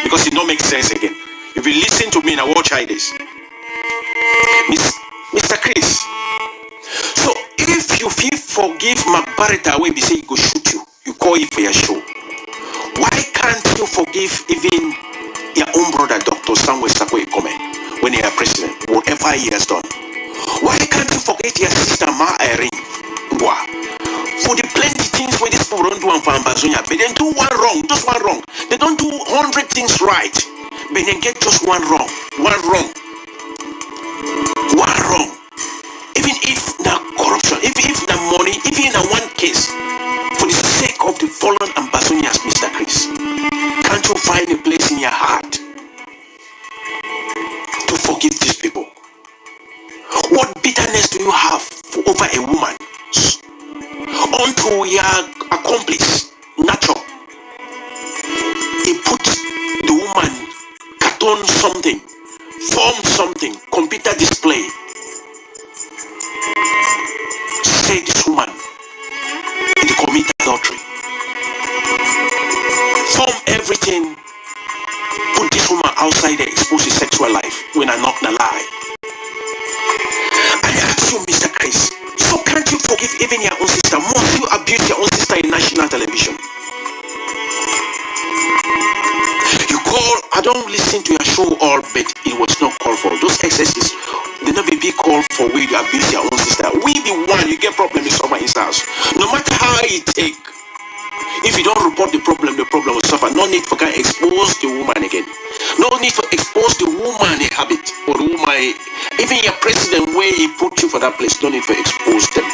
Speaker 2: Because it don't make sense again. If you listen to me in a warchild this. Mr. Chris. So if you feel forgive Barretta when we say he go shoot you, you call it for your show. Why can't you forgive even your own brother Dr. Samuel Sakwe Ikome when he is president, whatever he has done? Why can't you forget your sister Ma Irene? For the plenty things where these people don't do for Ambazonia, but they do one wrong, just one wrong. They don't do 100 things right, but they get just one wrong. Even if the corruption, even if the money, even in one case, for the sake of the fallen Ambazonians, Mr. Chris, can't you find a place in your heart to forgive these people? What bitterness do you have over a woman unto your accomplice, natural? He put the woman, cartoon something, form something, computer display. Say this woman in the commit adultery. Form everything, put this woman outside there, expose his sexual life when I'm not a lie. I ask you, Mr. Chris, so can't you forgive even your own sister? Must you abuse your own sister in national television? You call, I don't listen to your show all, but it was not called for. Those excesses, they not be called for where you abuse your own sister. We the one, you get problem with someone in house. No matter how it take, If you don't report the problem will suffer. No need for can expose the woman again. No need for expose the woman a habit or the woman, even your president where he put you for that place. No need for expose them.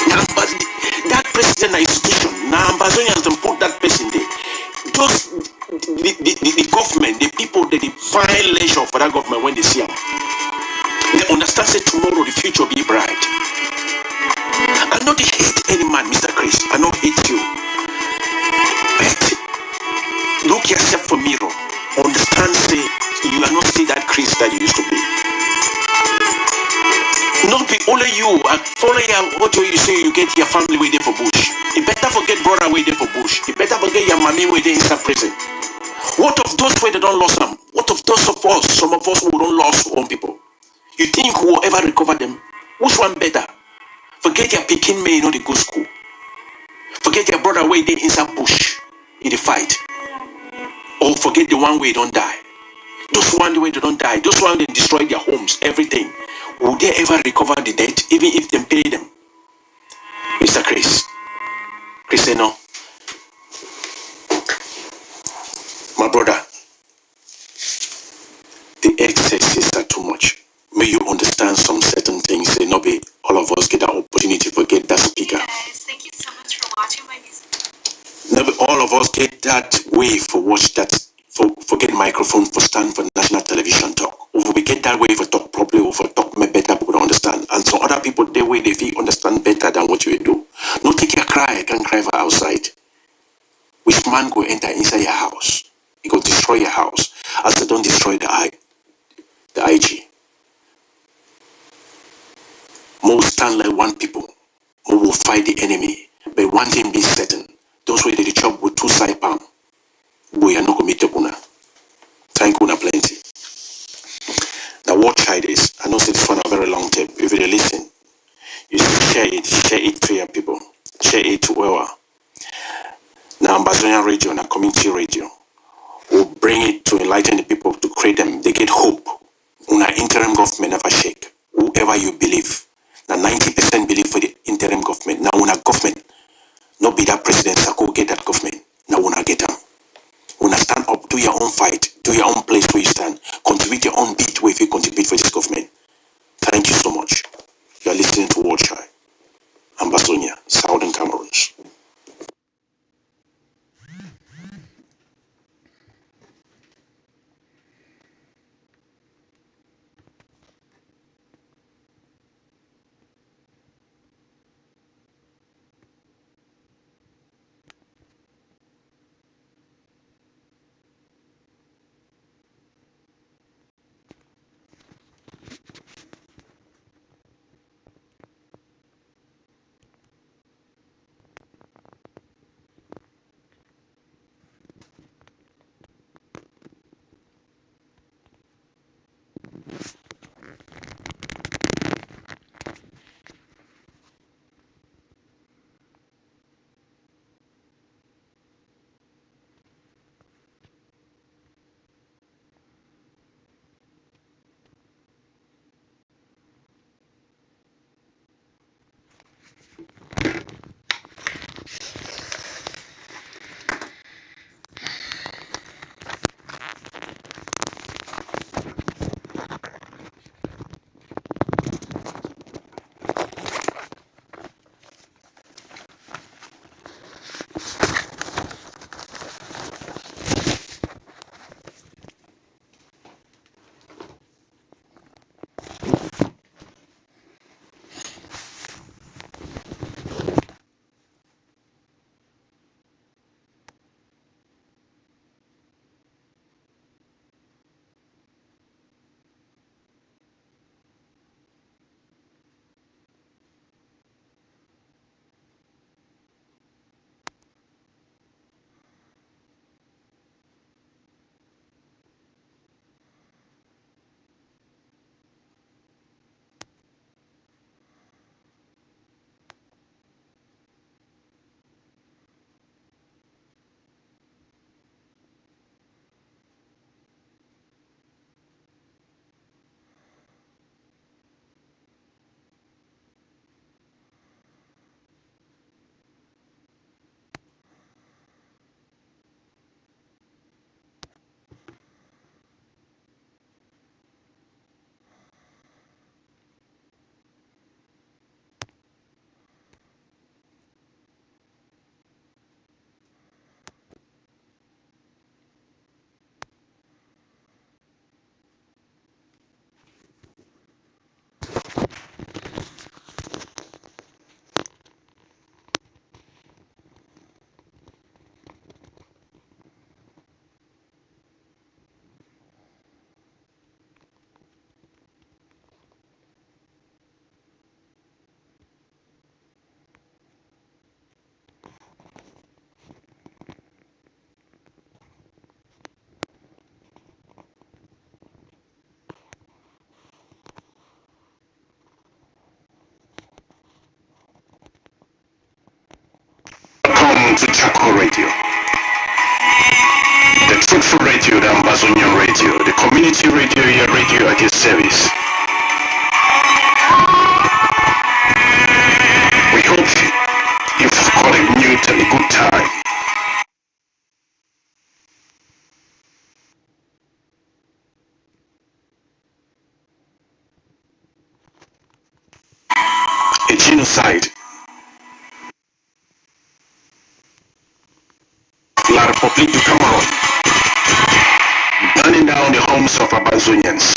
Speaker 2: Now, but that president institution, now Ambazonians don't put that person there. Those the government, the people that they find leisure for that government when they see them. They understand say tomorrow the future will be bright. I know they hate any man, Mr. Chris. I know hate you. But look yourself for mirror. Understand say you are not still that Chris that you used to be. Not be only you and follow what you say you get your family way there for bush. You better forget brother way there for bush. You better forget your mommy way there inside prison. What of those way they don't lost them? What of those of us, some of us who don't lost one people? You think who will ever recover them? Which one better? Forget your picking may not go school. Forget your brother way there inside bush in the fight. Or forget the one way don't die. Those one way they don't die. Those one they destroy their homes, everything. Will they ever recover the debt, even if they pay them? Mr. Chris say no. My brother, the excesses are too much. May you understand some certain things. Say no be all of us get that opportunity to get that speaker.
Speaker 7: Hey guys, thank you so much for watching my music.
Speaker 2: No be all of us get that way for watch that for get microphone for stand for national television talk. If we get that way for talk properly or for talk better people don't understand. And some other people their way they feel understand better than what you do. No take your cry, can cry for outside. Which man go enter inside your house? He go destroy your house. As they don't destroy the IG. Most stand like one people who will fight the enemy. But one thing be certain, those way they chop with two side palm. We are not going to meet una. Thank you plenty. The warchild is, I know this one a very long tape. If you listen, you share it to your people. Share it to well. Now Ambazonian radio and community radio will bring it to enlighten the people to create them. They get hope. Una interim government never shake. Whoever you believe. Now 90% believe for the interim government. Now una government. Not be that president, Sako get that government. Now una get them. Una stand up, do your own fight, do your own place where you stand, contribute your own bit where you contribute for this government. Thank you so much. You are listening to Warchild, Ambazonia, Southern Cameroons. Community Radio, your radio at your service. We hope you've got a new and a good time. A genocide. La République du Cameroun. Burning down the homes of Amazonians.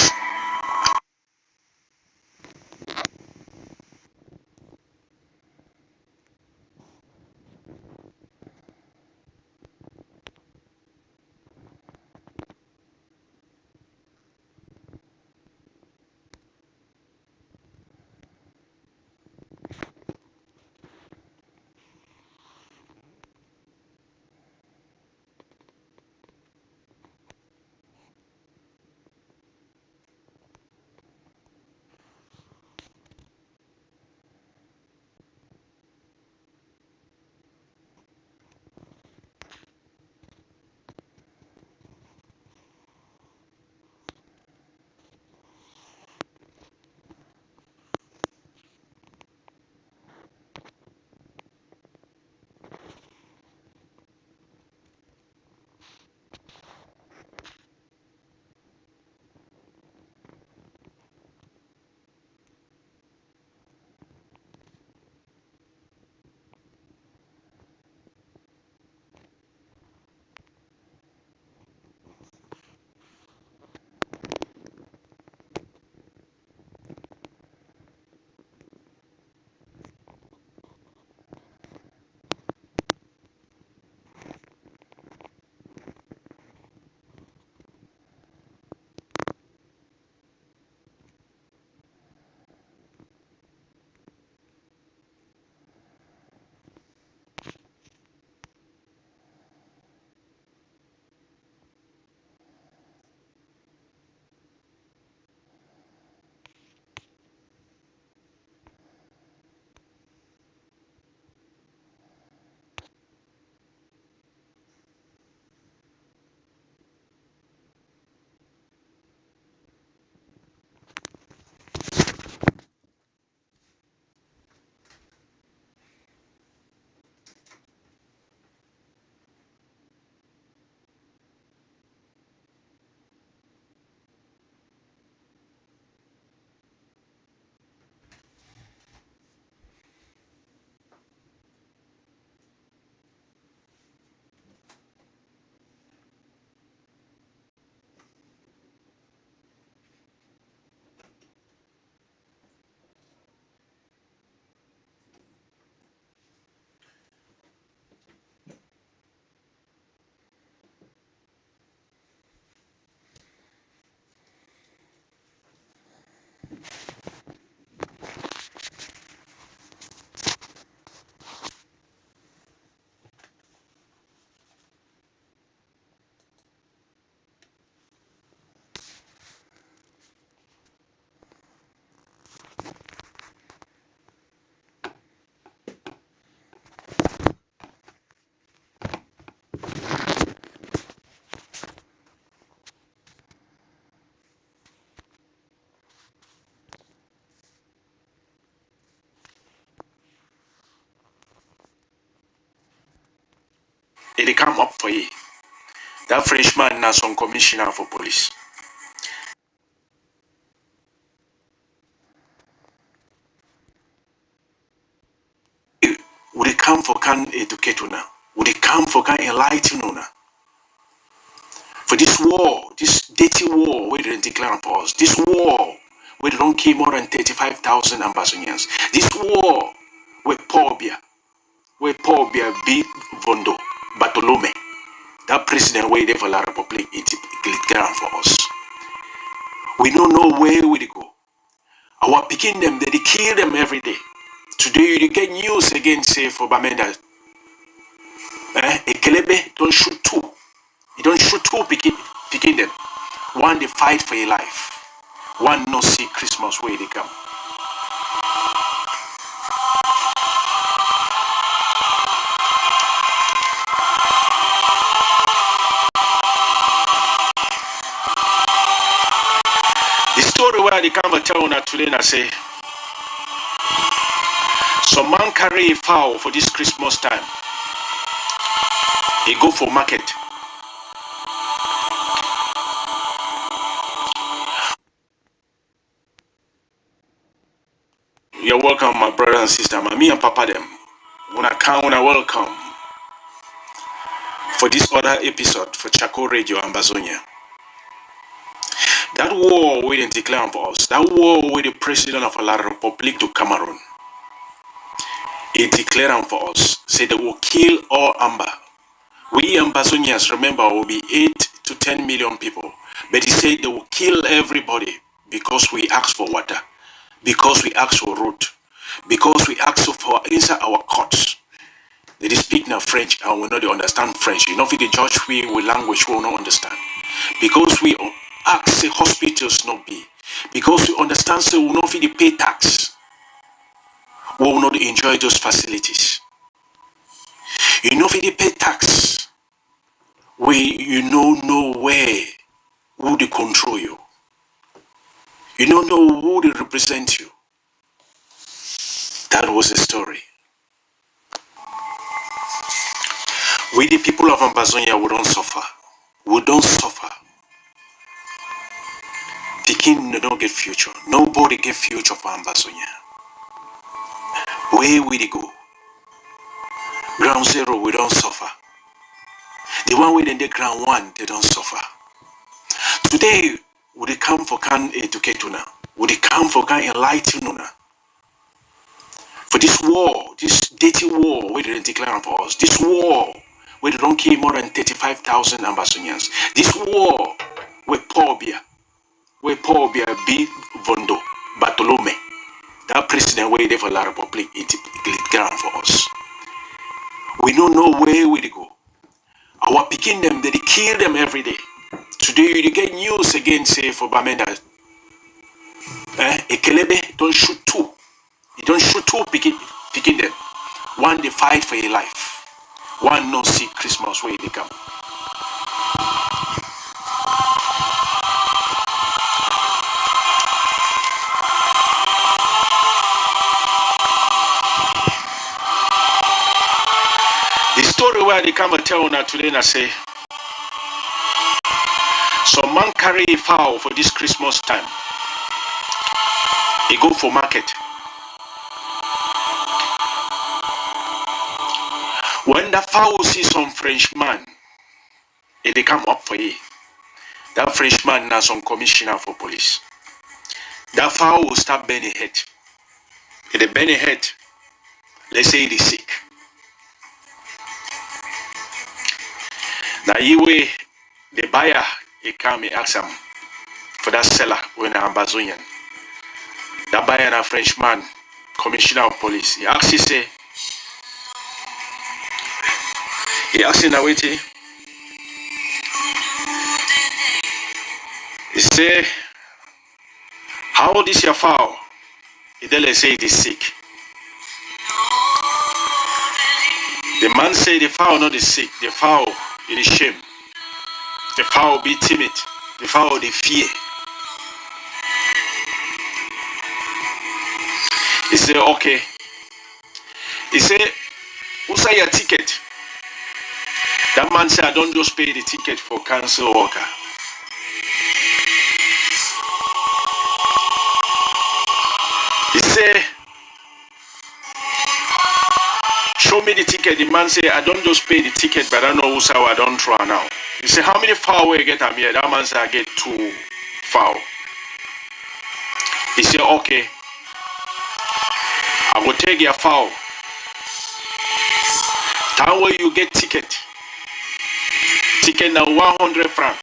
Speaker 2: It come up for you. That freshman now some commissioner for police. Would they come for can educate una? Would they come for can enlighten una? For this war, this dirty war, where they declare for us, this war, where they don't kill more than 35,000 Amazonians, this war, where Pobia beat Vondo, Bartolome, that president where they for La Republic, it declare for us. We don't know where we go. Our picking them, they kill them every day. Today you get news again, say for Bamenda, Ekelebe don't shoot two. You don't shoot two picking them. One they fight for your life. One no see Christmas where they come. story where they come and tell una today and say, some man carry a fowl for this Christmas time. He go for market. You're welcome, my brother and sister. Me and Papa them. When I welcome for this other episode for Chaco Radio and Bazonia. That war we didn't declare for us. That war with the president of La Republic to Cameroon. He declared for us. Say they will kill all Amba. We Ambazonians, remember, will be 8 to 10 million people. But he said they will kill everybody because we ask for water, because we ask for road, because we ask for inside our courts. They speak now French and we know they understand French. You know, if they judge we with language we will not understand. Because we ask say hospitals not be. Because we understand say we will not fit they pay tax. We will not enjoy those facilities. You know if they pay tax, you know where who they control you. You don't know who they represent you. That was the story. We the people of Ambazonia, we don't suffer. We don't suffer. Pekin don't get future. Nobody get future for Ambazonia. Where will they go? Ground zero, we don't suffer. The one within the ground one, they don't suffer. Today, would they come for can educate una? Would they come for can enlighten una? For this war, this dirty war, we didn't declare for us. This war, we don't kill more than 35,000 Ambazonians. This war, we poor beer be Vondo, Bartolome. That president waited for La Republic, it declared for us. We don't know where we go. Our picking them, they kill them every day. Today you get news again, say for Bamenda. Ekelebe don't shoot two. You don't shoot two picking them. One they fight for your life. One no see Christmas where they come. The story where they come and tell una today and I say, some man carry a fowl for this Christmas time. He go for market. When the fowl see some Frenchman, they come up for you. That Frenchman now some commissioner for police. That fowl will start bending head. If they bend head, let's say it is sick. Now you way the buyer he come and ask him for that seller when I'm Ambazonian. That buyer and a Frenchman, commissioner of police. He asks him now wait. He say, how old is your fowl? He then say it is sick. The man say the fowl not is sick, the fowl it is shame. The fowl be timid. The fowl they fear. He say, okay. He say, who say your ticket? That man say, I don't just pay the ticket for council worker. He say, show me the ticket. The man say, I don't just pay the ticket, but I know who's how I don't try now. He say, how many fowl you get am here? That man say, I get 2 fowl. He say, okay. I will take your fowl. That way you get ticket. Ticket now 100 francs.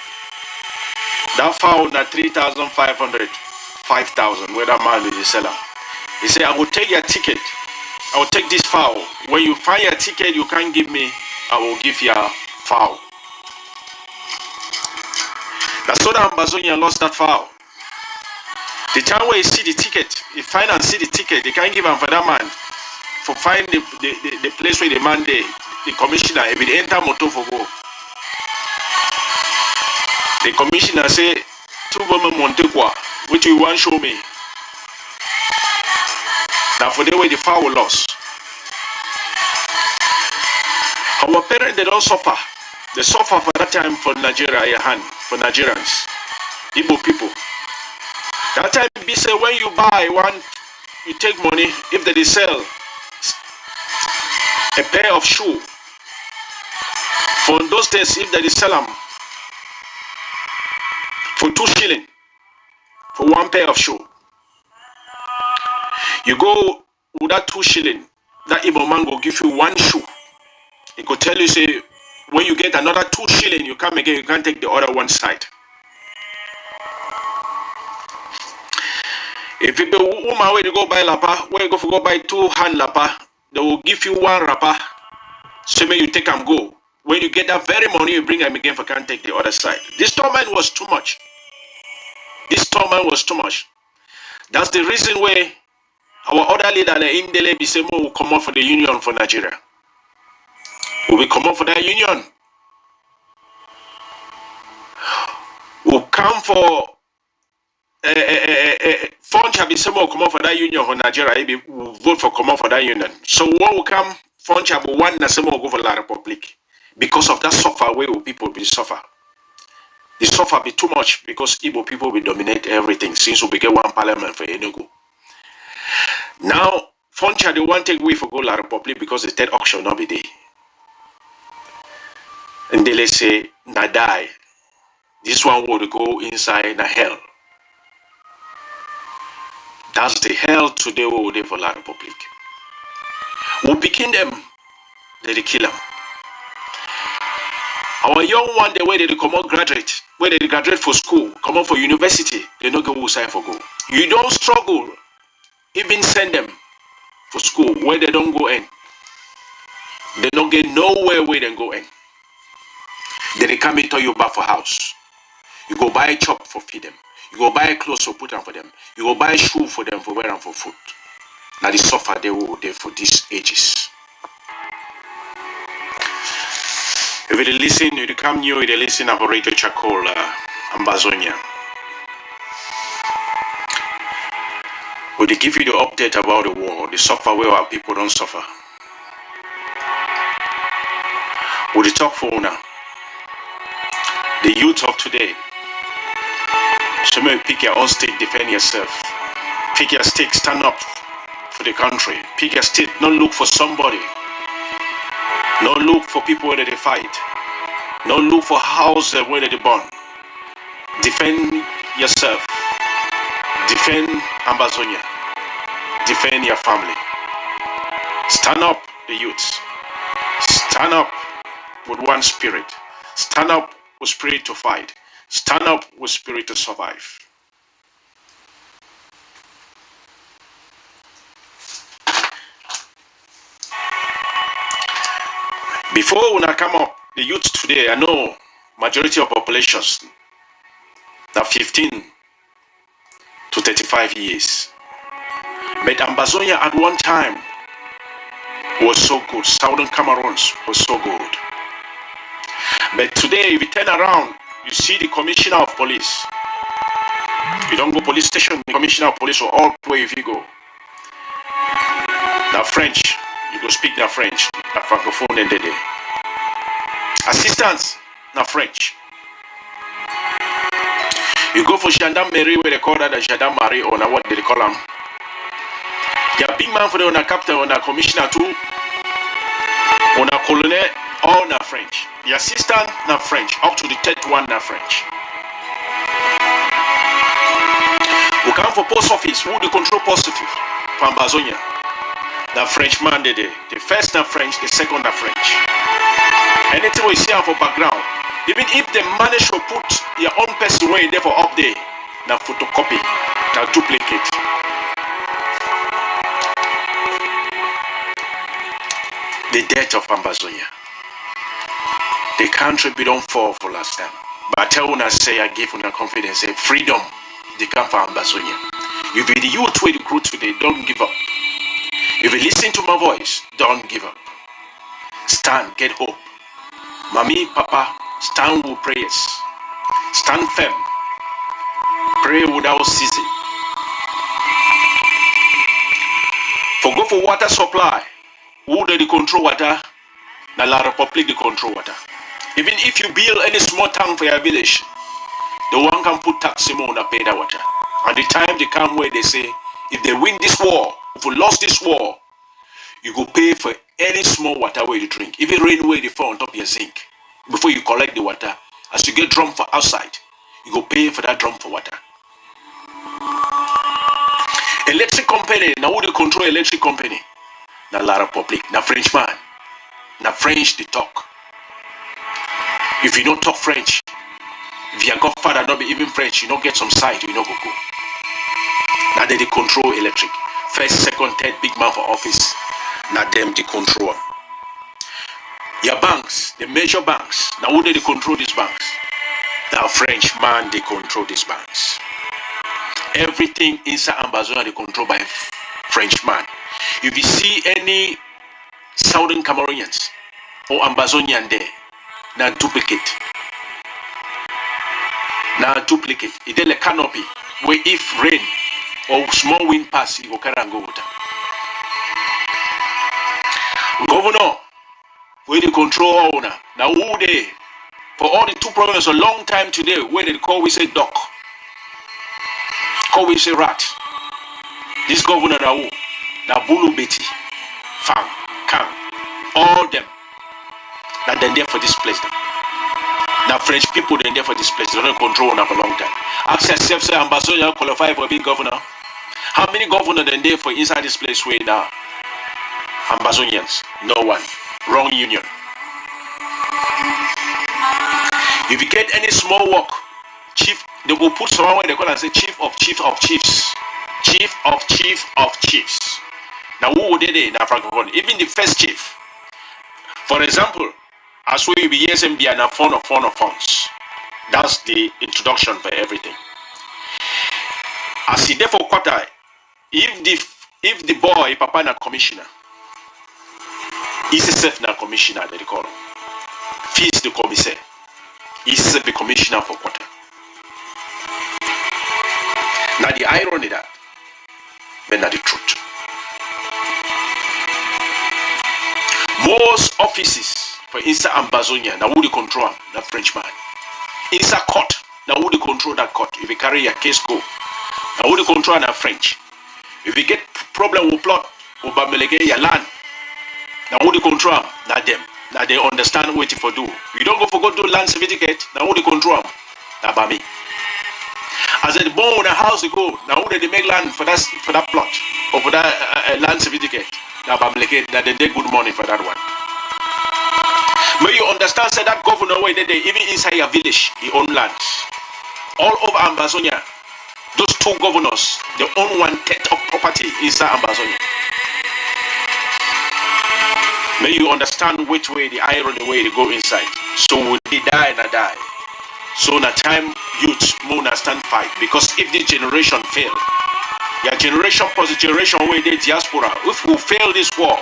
Speaker 2: That fowl now 3,500, 5,000. Where that man will sell them. He say, I will take your ticket. I will take this fowl. When you find your ticket, you can't give me. I will give you a fowl. That's so that Ambazonia lost that fowl. The time where you see the ticket, you find and see the ticket, they can't give him for that man. For find the place where the man the commissioner, if they enter motor for go. The commissioner say, two women Montequa, which you want show me. Now for the way the foul loss. Our parents they don't suffer. They suffer for that time for Nigeria, for Nigerians, Igbo people. That time be say when you buy one, you take money. If they sell a pair of shoe, for those days if they sell them for 2 shilling for one pair of shoe, you go with that 2 shilling. That Igbo man will give you one shoe. He could tell you say when you get another 2 shilling, you come again. You can't take the other one side. If you woman where you go buy lapa, where you go buy 2 hand lapa, they will give you 1 wrapper. So maybe you take them go. When you get that very money, you bring them again for can't take the other side. This torment was too much. This torment was too much. That's the reason why our other leader, the Indele Bisemo, will come up for the union for Nigeria. We will come up for that union. We'll come for Funcha Bisemo come up for that union for Nigeria. We'll vote for come up for that union. So what will come? Funcha will one Nasemo go for La Republic. Because of that suffer way people will suffer. The suffer be too much because Igbo people will dominate everything since we get one parliament for Enugu. Now, Funcha they want to take away for go La Republic because the third auction not be there. And they say, na die. This one will go inside na hell. That's the hell today we will do for La Republic. We begin them, they kill them. Our young one, the way they come out graduate, where they graduate for school, come out for university, they don't go outside for go. You don't struggle, even send them for school where they don't go in. They don't get nowhere where they go in. They come into your back for house. You go buy a chop for feed them. You go buy clothes for put them for them. You go buy shoe for them for wear them for food. Now the suffer they will there for these ages. If you listen, you come new, you listen to Radio Charcoal, Ambazonia. Will they give you the update about the war, the suffer where our people don't suffer? Will they talk for now? The youth of today. So maybe pick your own stick, defend yourself. Pick your stick, stand up for the country. Pick your stick, don't look for somebody. Don't look for people where they fight. Don't look for houses where they burn. Defend yourself. Defend Ambazonia. Defend your family. Stand up, the youths. Stand up with one spirit. Stand up with spirit to fight. Stand up with spirit to survive. Before when I come up, the youth today, I know majority of populations are 15 to 35 years. But Ambazonia at one time was so good. Southern Cameroons was so good. But today, if you turn around, you see the commissioner of police. You don't go police station, the commissioner of police or all way if you go. Now French, you go speak now French, now Francophone and Dede. Assistants, now French. You go for gendarmerie where they call that the gendarmerie or now what they call them. You are big man for the on a captain, on a commissioner too, on a colonel, all na French. The assistant na French, up to the third one na French. We come for post office, who the control post office from Ambazonia. The Frenchman they there. The first na French, the second na French. Anything we see for background, even if they manage to put your own person way there for up there, na photocopy, na duplicate. The death of Ambazonia. The country be don't fall for last time. But I tell when I say I give una confidence, say freedom, they come for Ambazonia. You be the youth way to grow today, don't give up. If you listen to my voice, don't give up. Stand, get hope. Mommy, Papa, stand with prayers. Stand firm. pray without ceasing. For go for water supply, who they control water? Na La Republic they control water. Even if you build any small tank for your village, the one can put tax on to pay that water. And the time they come where they say, if they win this war, if we lost this war, you go pay for any small water where you drink. Even rain where they fall on top of your zinc. Before you collect the water, as you get drum for outside, you go pay for that drum for water. Electric company, now who they control electric company? Na La Republic, na Frenchman. Na French they talk. If you don't talk French, if your godfather not be even French, you don't get some side, you don't go. Now they control electric. First, second, third big man for office. Now them they control. Your banks, the major banks. Now who they control these banks? Now French man they control these banks. Everything inside Ambazonia they control by French man. If you see any Southern Cameroonians or Ambazonian there, now duplicate. Now duplicate. It is a canopy where if rain or small wind pass, you go carry and go water. Governor, where they control owner. Now who they? For all the two provinces a long time today, where they call we say duck, call we say rat. This governor now who? Now Bulu Betty, Fang, Kang, all them. Now they're there for this place. Now French people they're there for this place. They don't control now for a long time. Ask yourself, say Ambassador qualify for being governor. How many governors are there for inside this place where now? Ambazonians, no one. Wrong union. If you get any small work, chief, they will put someone where they call and say chief of chiefs. Chief of chiefs. Now who would they now Francophone? Even the first chief. For example, as we be SMB and a phone of phones. That's the introduction for everything. As he there for quarter, if the boy papa na commissioner, he's a self na commissioner they call him. Fees the commissaire. He's the commissioner for quarter. Now the irony that, but not the truth. Most offices for inside Ambazonia, now who they control them? The Frenchman. Inside court, now who they control that court? If you carry your case go, now who they control that French. If you get problem with plot, or bamelege your land, now who they control them? Not them. Now they understand what for do. You don't go for go do land certificate, now who they control them? Now by me. As they born in a house they go, now who they make land for that plot or for that land certificate? Now bamelege, now they get good money for that one. May you understand, say that governor where they even inside your village, he own lands. All over Ambazonia, those two governors, they own 1/3 of property inside Ambazonia. May you understand which way the irony way they go inside. So will they die and die. So na time youth more stand fight. Because if this generation fail, your generation plus the generation where they diaspora, if we fail this war,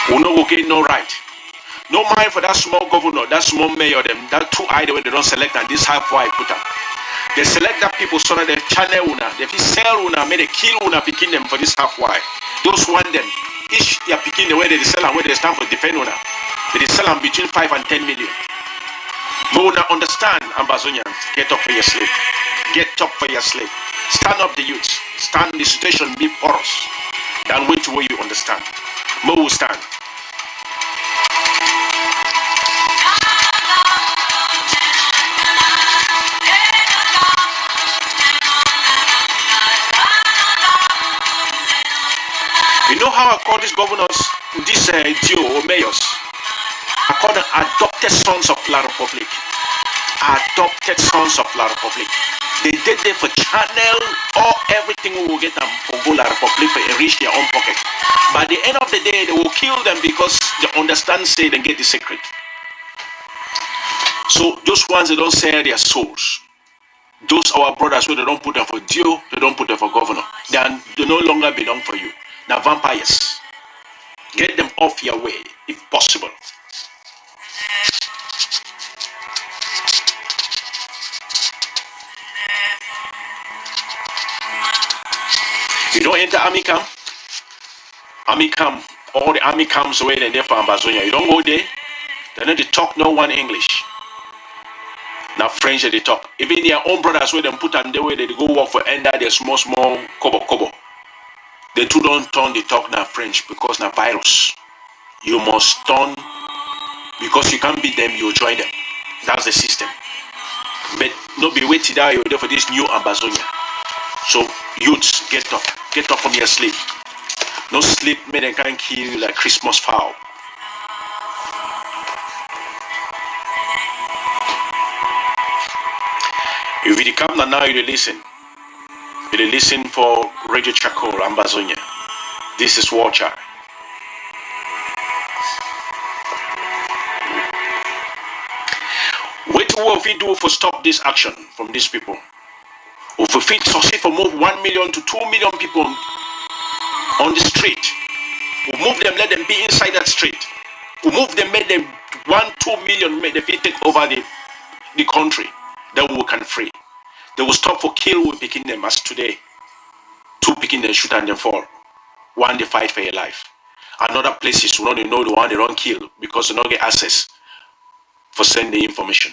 Speaker 2: we no go get no right. No mind for that small governor, that small mayor, them, that two idea when they don't select and this half why put them. They select that people so that they channel una, they sell una, may they kill una picking them for this half why. Those want them, each they are picking the way they sell and where they stand for defend una. They sell them between 5 and 10 million. But una understand, Ambazonians, get up for your slave. Get up for your slave. Stand up the youths. Stand the situation be porous. Then wait to where you understand. Mo will stand. You know how I call these governors, these DO or mayors? I call them adopted sons of La Republic. Adopted sons of La Republic. They did there for channel or everything we will get them for go La Republic for enrich their own pocket. By the end of the day, they will kill them because they understand, say, they get the secret. So those ones, they don't sell their souls. Those our brothers, who they don't put them for DO, they don't put them for governor. They no longer belong for you. Now vampires, get them off your way if possible. You don't enter army camp. Army camp, all the army camps away and there for Ambazonia. You don't go there. They know they talk no one English. Now French they talk. Even their own brothers where they put on the way they go work for ender their small kobo. They too don't turn they talk now French because now virus. You must turn because you can't beat them, you join them. That's the system. But not be waiting there, you're there for this new Ambazonia. So youths, get up from your sleep. No sleep, man, they can't kill you like Christmas fowl. If you come now, you listen. You listen for Radio Charcoal, Ambazonia. This is warchild. What will we do for stop this action from these people? If we succeed for move 1 million to 2 million people on the street, we move them, let them be inside that street. We move them, make them 1-2 million, make them take over the country. Then we can free. They will stop for kill with picking them as today. 2 picking them, shoot and them fall. 1 they fight for your life. Another places will only know the one they don't kill because they don't get access for sending the information.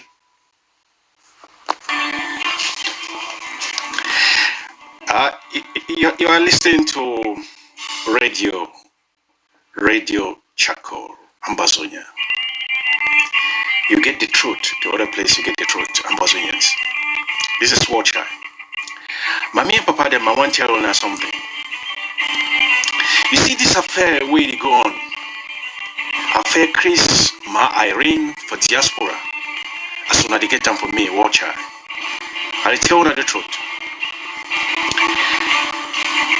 Speaker 2: You are listening to Radio Charcoal, Ambazonia. You get the truth. The other place you get the truth, Ambazonians. This is warchild. Mommy and Papa, them, I want to tell you something. You see this affair where they go on. Affair Chris, Ma Irene for diaspora. As soon as they get time for me, warchild. I tell you the truth.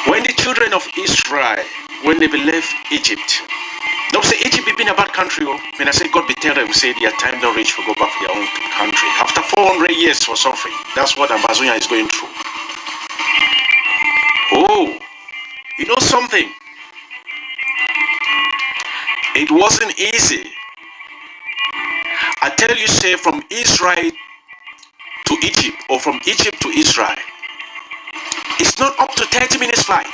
Speaker 2: When the children of Israel, when they left Egypt, don't say Egypt has been a bad country. When I say God be tell them, say their time don't reach to go back to their own country. After 400 years for suffering, that's what Ambazonia is going through. Oh, you know something? It wasn't easy. I tell you, say from Israel to Egypt or from Egypt to Israel, it's not up to 30 minutes flight.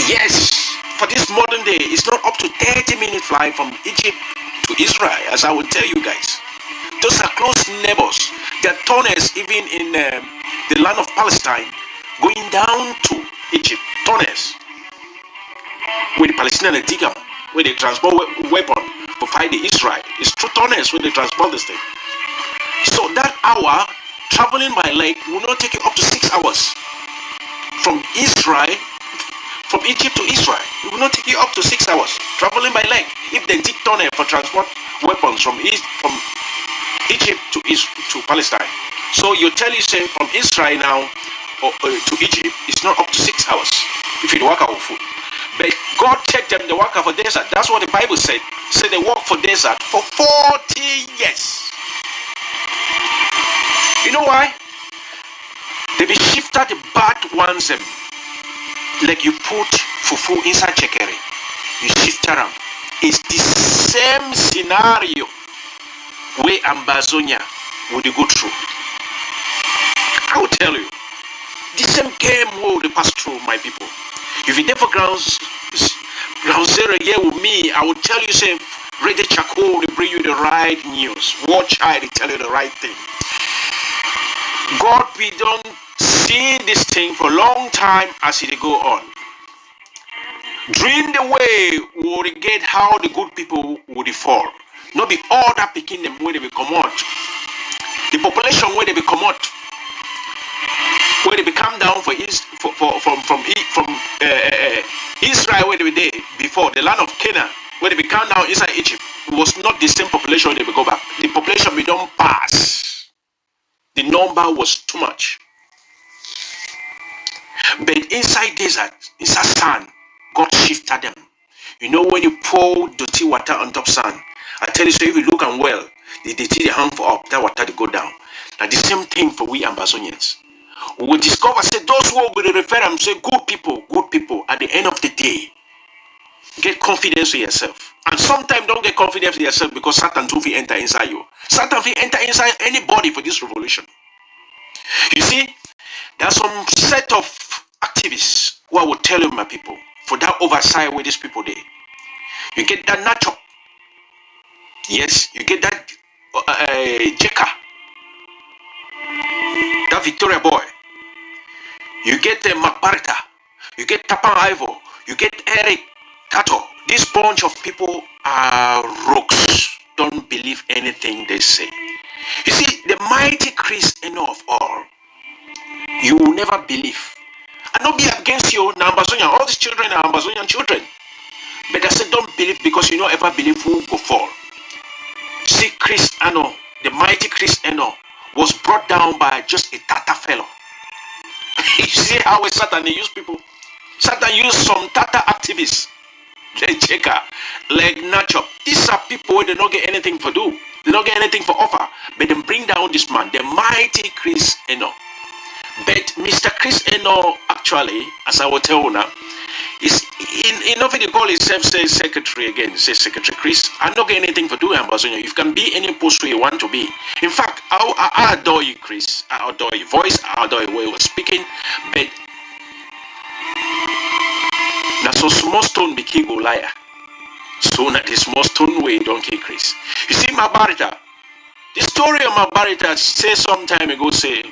Speaker 2: Yes, for this modern day, it's not up to 30-minute flight from Egypt to Israel, as I will tell you guys. Those are close neighbors. There are tunnels even in the land of Palestine going down to Egypt. Tunnels. Where the Palestinians dig up, where they transport weapon to fight the Israel. It's through tunnels where they transport this thing. So that hour traveling by leg will not take you up to 6 hours. From Egypt to Israel, it will not take you up to 6 hours traveling by leg. If they dig tunnel for transport weapons from Egypt to Palestine, so you tell you say from Israel now to Egypt, it's not up to 6 hours if you walk out food. But God checked them, they walk out for desert. That's what the Bible said. Said they walk for desert for 40 years. You know why? They be shifted the bad ones them. Like you put fufu inside chekere. You shift around. It's the same scenario where Ambazonia would go through. I will tell you. The same game will they pass through, my people. If you never ground zero here with me, I will tell you, say, Radio Charcoal, they bring you the right news. Watch I, they tell you the right thing. God, we don't see this thing for a long time as it go on. During the way, we will get how the good people would fall. Not be all that picking them where they will come out. The population where they will come out. Where they become down from Israel where they were there before, the land of Canaan, where they become down inside Egypt, was not the same population when they will go back. The population we don't pass. The number was too much. But inside desert, inside sand, God shifted them. You know when you pour dirty water on top sand, I tell you, so if you look and well, the dirty they hang for up, that water they go down. Now the same thing for we Ambazonians. We will discover, say, those who will refer them, say, good people, at the end of the day, get confidence in yourself. And sometimes don't get confidence in yourself because Satan too will enter inside you. Satan will enter inside anybody for this revolution. You see, there's some set of activists who I will tell you, my people, for that oversight where these people there. You get that Nacho. Yes, you get that Jeka, that Victoria boy. You get Mabarta. You get Tapan Ivo. You get Eric Kato. This bunch of people are rogues. Don't believe anything they say. You see, the mighty Chris enough of all, you will never believe. I not be against you, now Ambazonian. All these children are Ambazonian children. But I said don't believe because you don't ever believe who will go fall. See, Chris Ano, the mighty Chris Ano, was brought down by just a Tata fellow. You see how Satan use people? Satan used some Tata activists, like Cheka, like Nacho. These are people they don't get anything for do. They don't get anything for offer. But then bring down this man, the mighty Chris Eno. But Mr. Chris Eno, actually, as I will tell you now, is in nothing they call himself say secretary again, say secretary Chris. I don't get anything for doing Ambazonia. You can be any post where you want to be. In fact, I adore you, Chris. I adore your voice, I adore your way of speaking. But now so small stone became a liar. So that the small stone way don't kill Chris. You see my barita. The story of my barita say some time ago say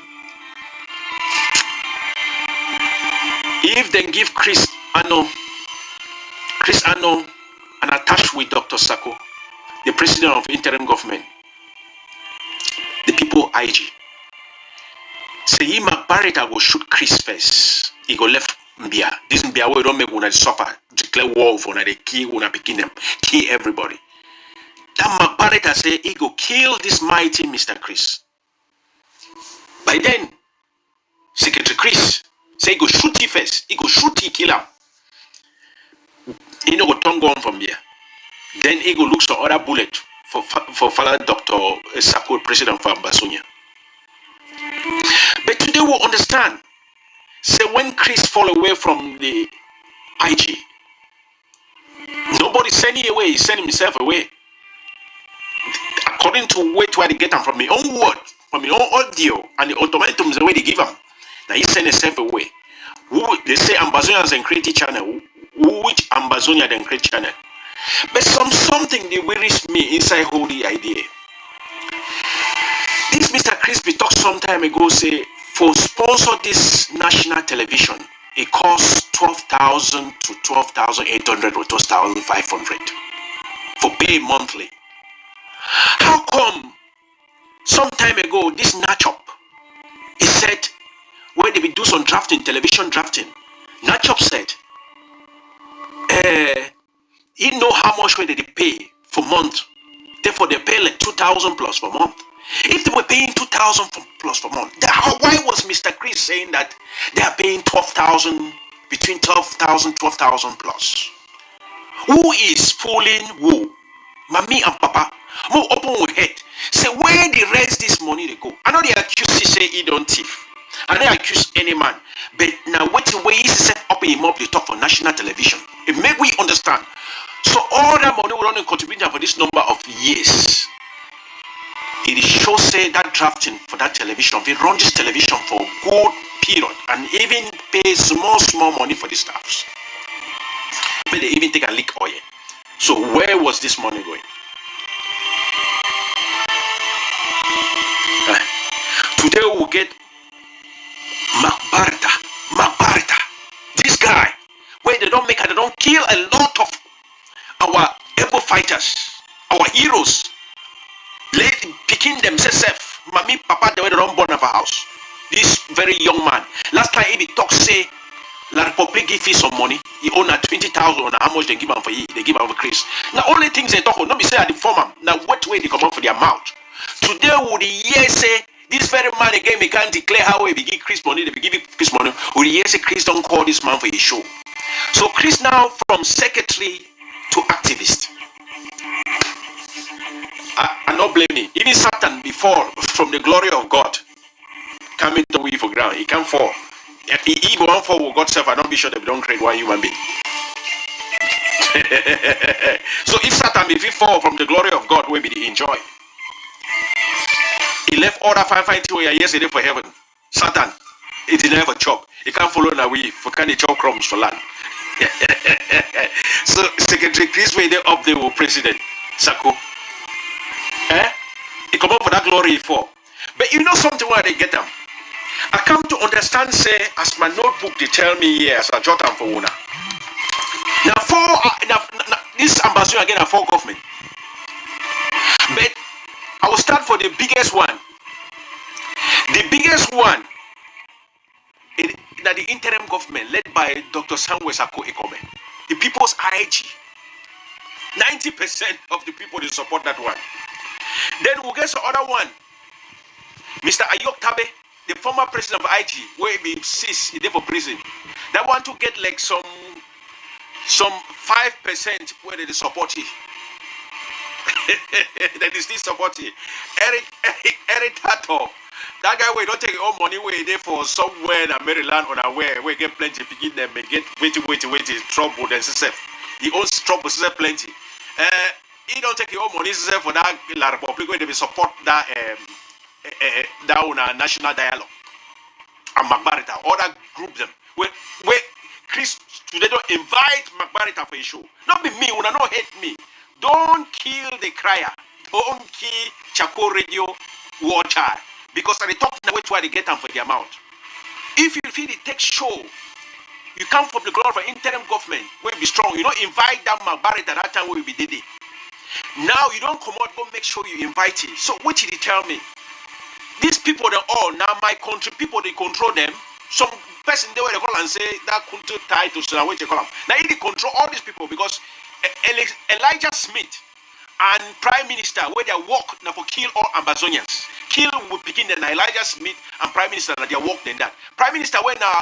Speaker 2: if they give Chris Ano and attached with Dr. Sako, the president of interim government, the people IG. Say he Barita will shoot Chris first. He go left Mbia. This Mbia we don't make one suffer, declare war for they kill when begin them, kill everybody. That Barita say he go kill this mighty Mr. Chris. By then, Secretary Chris say he go shoot he first. He go shoot he kill him. He no go turn gun from here. Then he go look for other bullet for Father Dr. Sako, president for Ambazonia. But today we understand. Say when Chris fall away from the IG, nobody send him away. He sent himself away. According to where they get him from his own word, from his own audio, and the automatums the way they give him. Now he send himself away. Who they say Ambazonians and create channel. Which Ambazonia then create channel. But something they worries me inside whole the idea. This Mr. Crispy talked some time ago say for sponsor this national television it costs 12,000 to 12,800 or 12,500 for pay monthly. How come some time ago this Nachop he said when they be do some drafting, television drafting, Nachop said he know how much they pay for month. Therefore, they pay like 2,000 plus per month. If they were paying 2,000 plus per month, why was Mr. Chris saying that they are paying 12,000, between 12,000, 12,000 plus? Who is fooling who? Mommy and Papa. More open with head. Say where they raise this money they go. I know they accuse he say he don't thief. And they accuse any man. But now what the way he set up him up, they talk for national television. It make we understand. So all that money will only contribute for this number of years. It shows say that drafting for that television. We run this television for a good period and even pay small money for the staffs. But they even take a leak oil. So where was this money going? Today we'll get Mabarta. This guy, where they don't kill a lot of our able fighters, our heroes. Lady picking themselves, mommy, papa, the way they don't burn up a house. This very young man. Last time he talk say La Republic give you some money. He own a 20,000 on how much they give him for he, they give him for Chris. Now only things they talk, not be say at the former. Now what way they come out for their mouth? Today would the year say this very man again we can't declare how we give Chris money, they be giving Chris money. Would the year say Chris don't call this man for his show? So Chris now from secretary to activist. I not blame me. Even Satan before from the glory of God coming to we for ground. He can't fall. He won't fall with God's self. I don't be sure that we don't create one human being. So if Satan if he fall from the glory of God, where will he enjoy? He left all that fight yesterday for heaven. Satan. It didn't have a chop. You can't follow na we for kind of chop crumbs for land. So Secretary Chris Wade up there with President Sako. He come up for that glory for. But you know something where they get them. I come to understand, say, as my notebook they tell me here, as I jot them for una. Now this ambassador again are for government. But I will start for the biggest one. The biggest one in the interim government led by Dr. Samuel Sako Ikome. The people's IG. 90% of the people they support that one. Then we'll get the other one. Mr. Ayok Tabe, the former president of IG, where he sits there for prison. That want to get like some 5% where they support it. That is still support it. Eric Tato. That guy will not take all money away there for somewhere in Maryland or where we get plenty begin them and get wait trouble and stuff. He owns trouble plenty. He don't take your own money for that La Republic where they will support that that national dialogue and Magbarita, other group them. Where Chris today don't invite Magbarita for a show. Not be me, una not hate me. Don't kill the crier. Don't kill Chaco Radio warchild. Because they talk now where they get them for their mouth. If you feel it takes show, you come from the glory of interim government, will be strong. You don't invite that Magbarita that time will be did it. Now you don't come out, go make sure you invite it. So what did he tell me? These people they all now my country people they control them. Some person they will call and say that country title so what you call them. Now he control all these people because Elijah Smith and Prime Minister where they work now for kill all Amazonians. Kill will begin then Elijah Smith and Prime Minister that they work then that. Prime Minister when now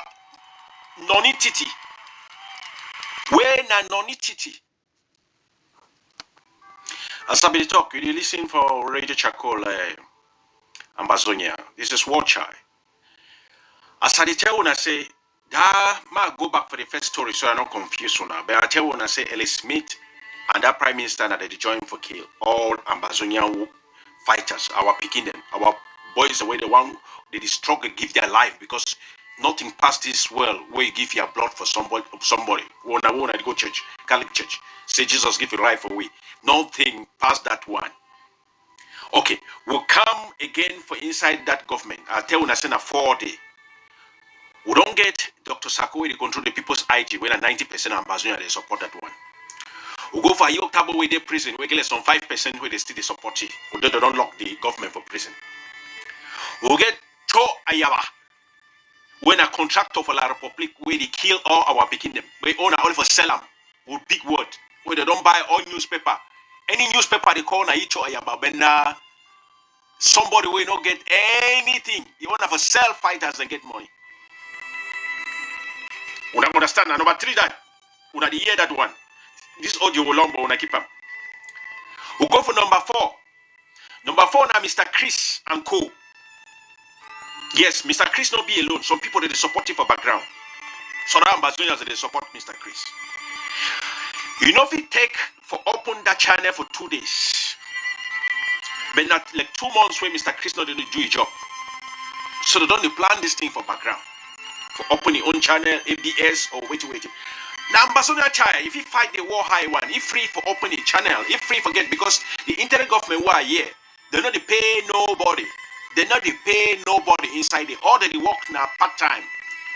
Speaker 2: non-entity. When a non-entity. As I be talk, you listen for Radio Charcoal Amazonia. This is warchild. As I tell when I say, I go back for the first story so I'm not confused now. But I tell when I say Ellis Smith and that Prime Minister that they join for kill all Amazonian fighters, our picking them, our boys the way they want, they struggle give their life because nothing past this world where you give your blood for somebody. When I go church, Catholic church, say Jesus give your life away. Nothing past that one. Okay, we'll come again for inside that government. I'll tell you, I send a 4 day. We don't get Dr. Sako to control the people's IG when 90% of Amazonia they support that one. We go for Ayok Tabo where they prison, we get some 5% where they still support it. We don't lock the government for prison. We'll get Cho Ayaba when a contractor for La Republic where they kill all our picking them. We own all for sell them with big word. Where they don't buy all newspaper. Any newspaper they call na Cho Ayaba, but somebody will not get anything. You want to have a sell fighters and get money. Una understand? And number 3 that. Una the hear that one. This audio will long, but una keep them. We'll go for number 4. Number 4 now, Mr. Chris and Co. Yes, Mr. Chris not be alone. Some people they support him for background. Some Ambazonians they support Mr. Chris. You know if he take for open that channel for 2 days. But not like 2 months where Mr. Chris not didn't do his job. So they don't plan this thing for background. For open your own channel, ABS or wait. Now Ambassador Chai, if he fight the war high one, he free for open a channel, he free for get because the interim government were here. They not pay nobody. They not pay nobody inside it. All that they work now part time.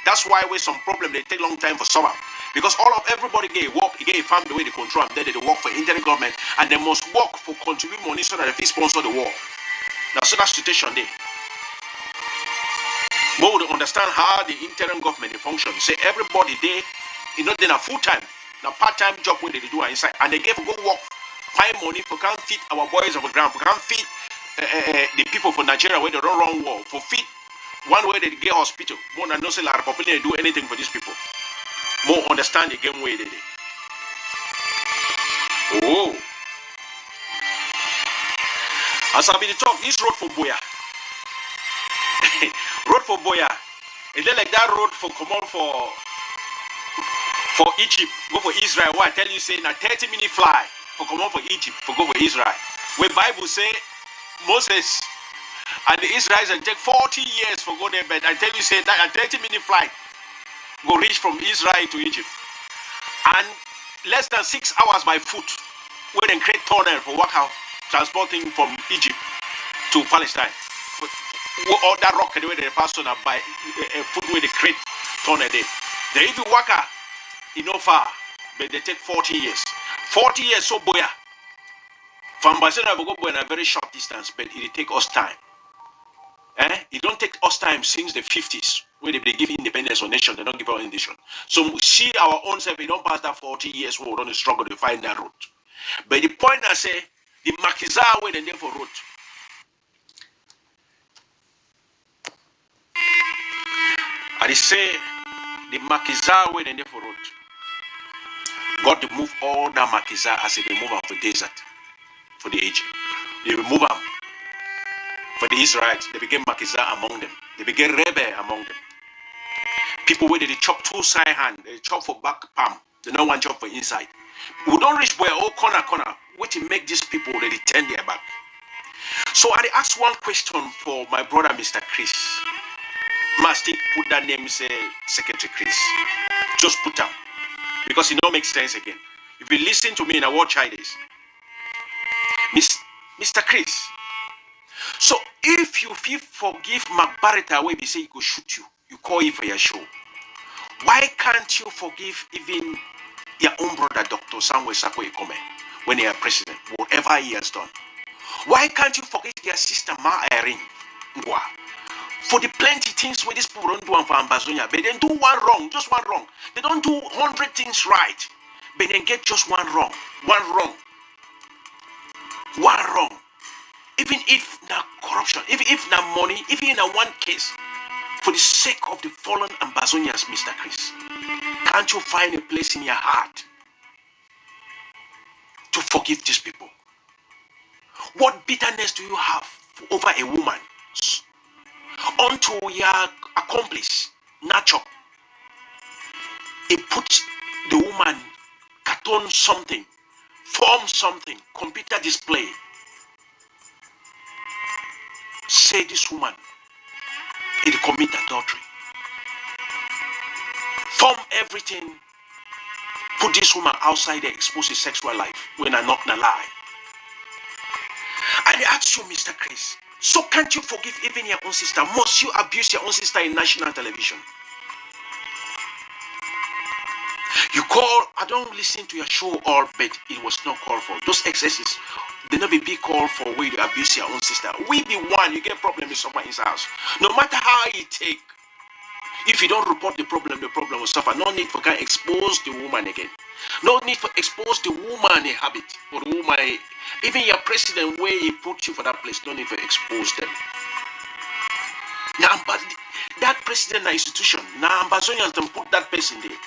Speaker 2: That's why with some problem they take long time for summer. Because everybody get work, get a farm the way they control them, then they work for interim government and they must work for contribute money so that they sponsor the war. Now so that situation there. But we understand how the interim government they function. Say everybody there, then a full time, now part time job where they do inside, and they get to go work, find money for can't feed our boys on the ground, for can't feed the people for Nigeria where they don't run war, for feed one way they get hospital. More than no say La Republic they do anything for these people. More understand the game way they did. Oh, as I be the talk, this road for Boya. Road for Boya. Is there like that road for come on for Egypt, go for Israel? What I tell you say na 30-minute fly for come on for Egypt, for go for Israel. Where Bible say Moses And the Israelites take 40 years for go there, but I tell you, say that a 30-minute flight go reach from Israel to Egypt. And less than 6 hours by foot, where they create tunnel for work out, transporting from Egypt to Palestine. But all that rock the way they pass on by foot where they create tunnel there. They even work out, far, but they take 40 years. 40 years so boya. From Barcelona we go in a very short distance, but it take us time. It don't take us time since the 50s, when they give independence on nation, they don't give our nation. So we see our own self, we don't pass that 40 years, we don't struggle to find that route. But the point I say, the Makiza way they there for route. I say the Makiza way they there for route. God to move all that Makiza as they move out for desert, for the age. They remove them. For the Israelites, they became Makiza among them. They became rebel among them. People where they chop two side hand, they chop for back palm, they don't want chop for inside. We don't reach where all corner, what to make these people they turn their back. So I ask one question for my brother, Mr. Chris. Must he put that name, say Secretary Chris? Just put him. Because it don't make sense again. If you listen to me in a warchild is Mr. Chris. So if you feel forgive Barretta where we say he go shoot you, you call him for your show. Why can't you forgive even your own brother, Dr. Samuel Sakwe Kome, when he is president, whatever he has done? Why can't you forgive your sister Ma Irene Ngwa for the plenty things where these people don't do for Ambazonia? But they do one wrong, just one wrong. They don't do 100 things right, but then get just one wrong. Even if na corruption, even if na money, even in a one case, for the sake of the fallen Ambazonians, Mr. Chris, can't you find a place in your heart to forgive these people? What bitterness do you have over a woman unto your accomplice, Nacho? He put the woman, cartoon something, form something, computer display. Say this woman, it commit adultery. Form everything, put this woman outside there, expose his sexual life when I'm not gonna lie. And I ask you, Mr. Chris, so can't you forgive even your own sister? Must you abuse your own sister in national television? You call, I don't listen to your show all, but it was not called for. Those excesses, they not be big call for way to abuse your own sister. We be one, you get problem with someone in his house. No matter how it take, if you don't report the problem will suffer. No need for can expose the woman again. No need for expose the woman a habit or the woman, even your president where he put you for that place. No need for expose them. Now, but that president institution, now Ambazonians don't put that person there.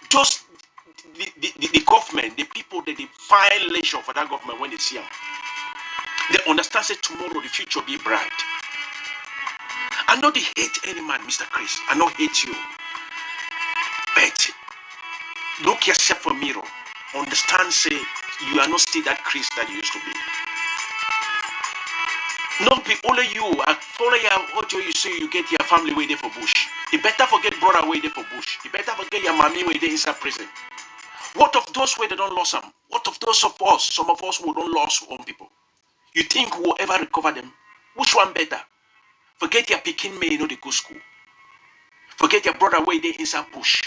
Speaker 2: Just the government, the people that they find leisure for that government when they see them. They understand that tomorrow the future be bright. I know they hate any man, Mr. Chris. I know hate you. But look yourself in the mirror. Understand, say, you are not still that Chris that you used to be. Not be only you. I follow your audio, you say you get your family way there for bush. You better forget brother way there for bush. You better forget your mommy way there inside prison. What of those where they don't lose them? What of those of us, some of us who don't lose our own people? You think we will ever recover them? Which one better? Forget your Peking may know the go school. Forget your brother way there inside bush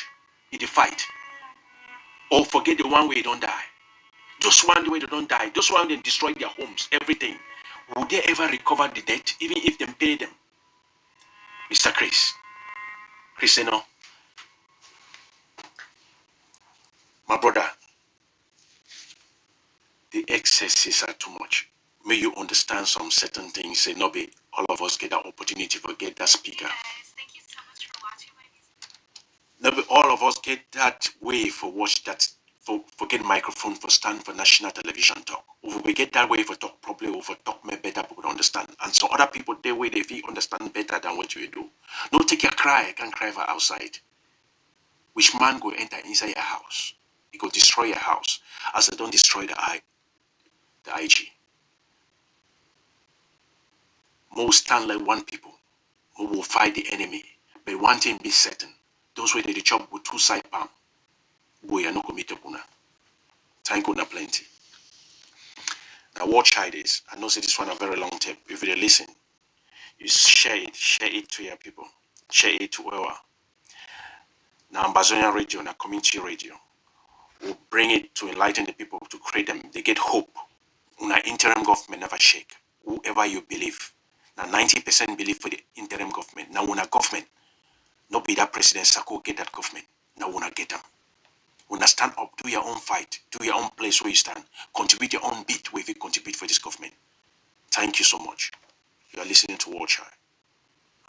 Speaker 2: in the fight. Or forget the one way they don't die. Just one way they don't die. Just one they destroy their homes, everything. Would they ever recover the debt, even if they pay them? Mr. Chris, you know, my brother, the excesses are too much. May you understand some certain things. Say, no, be all of us get that opportunity to get that speaker.
Speaker 7: Guys, thank you so much for watching my music.
Speaker 2: No, be all of us get that way for watch that, for get microphone, for stand for national television talk. If we get that way for talk properly, or for talk me better, people understand. And so other people, their way, they feel understand better than what you do. Don't take your cry, I can't cry for outside. Which man go enter inside your house? He go destroy your house. As they don't destroy the IG. We will stand like one people. We will fight the enemy. But one thing be certain, those way they chop with two side palm, we are not committed kuna. Thank you na plenty. Now watch how it is. I know say this one a very long tape. If you listen, you share it to your people. Share it to our now Ambazonia radio, now community radio. We'll bring it to enlighten the people, to create them. They get hope. Una interim government never shake. Whoever you believe. Now 90% believe for the interim government. Now una government. Not be that President Sako get that government. Now una get them. Una stand up, do your own fight, do your own place where you stand. Contribute your own bit where you contribute for this government. Thank you so much. You are listening to Warchild.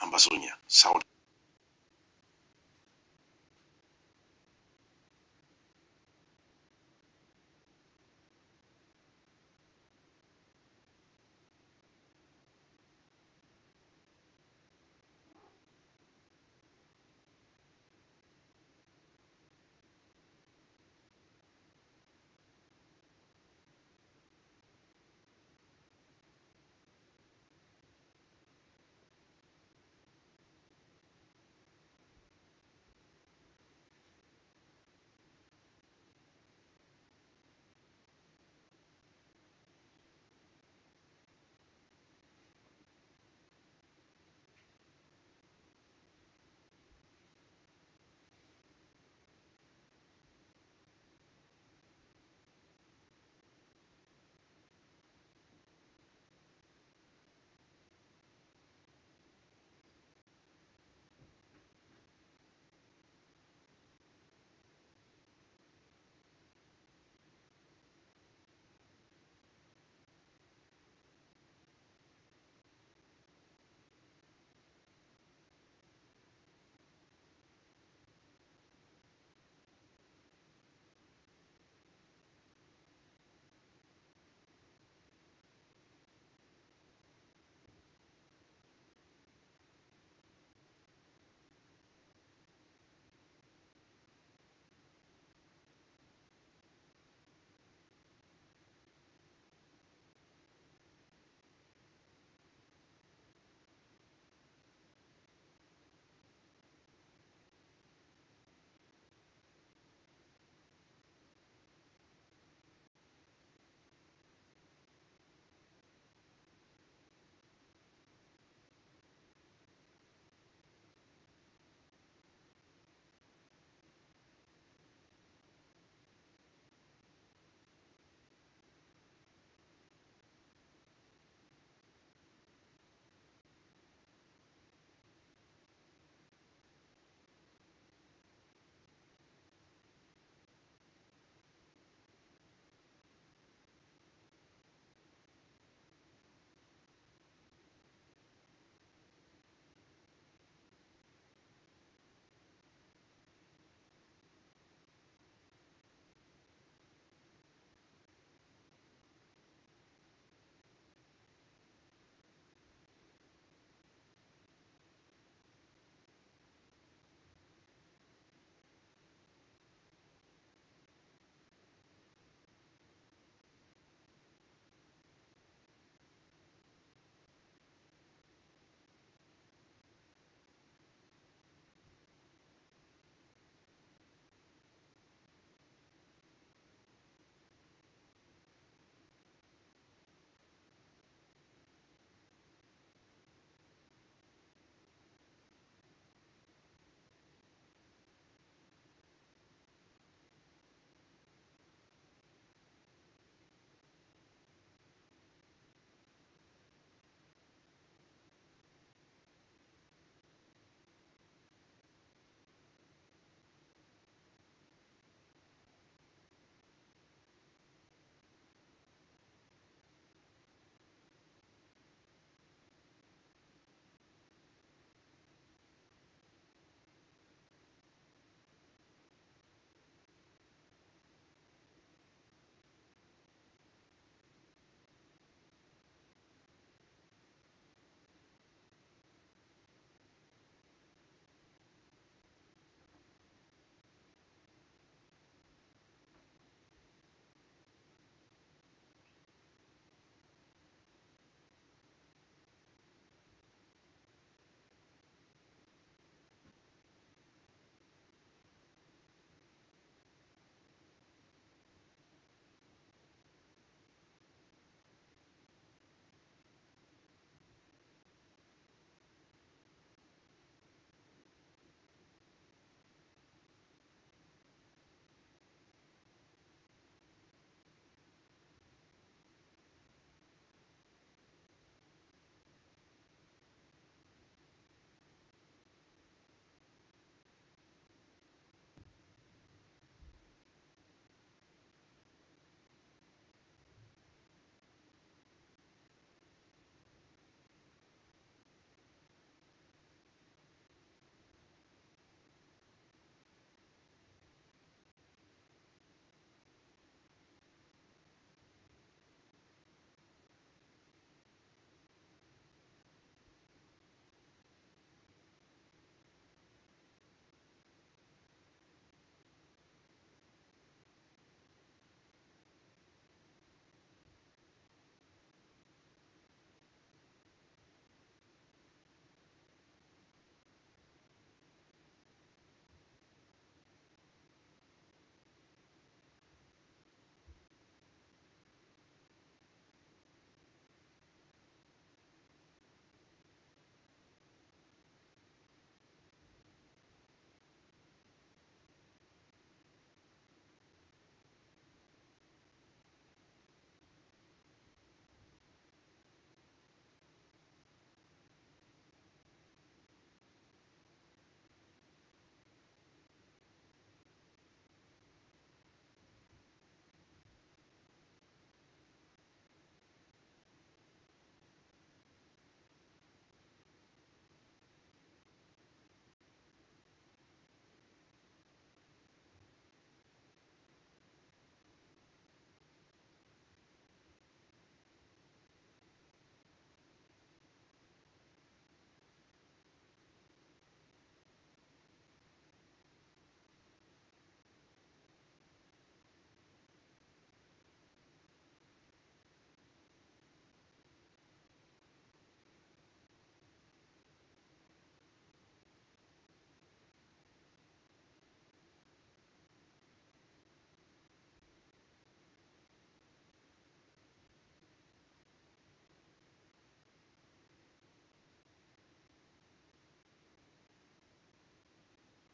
Speaker 2: Ambazonia, South.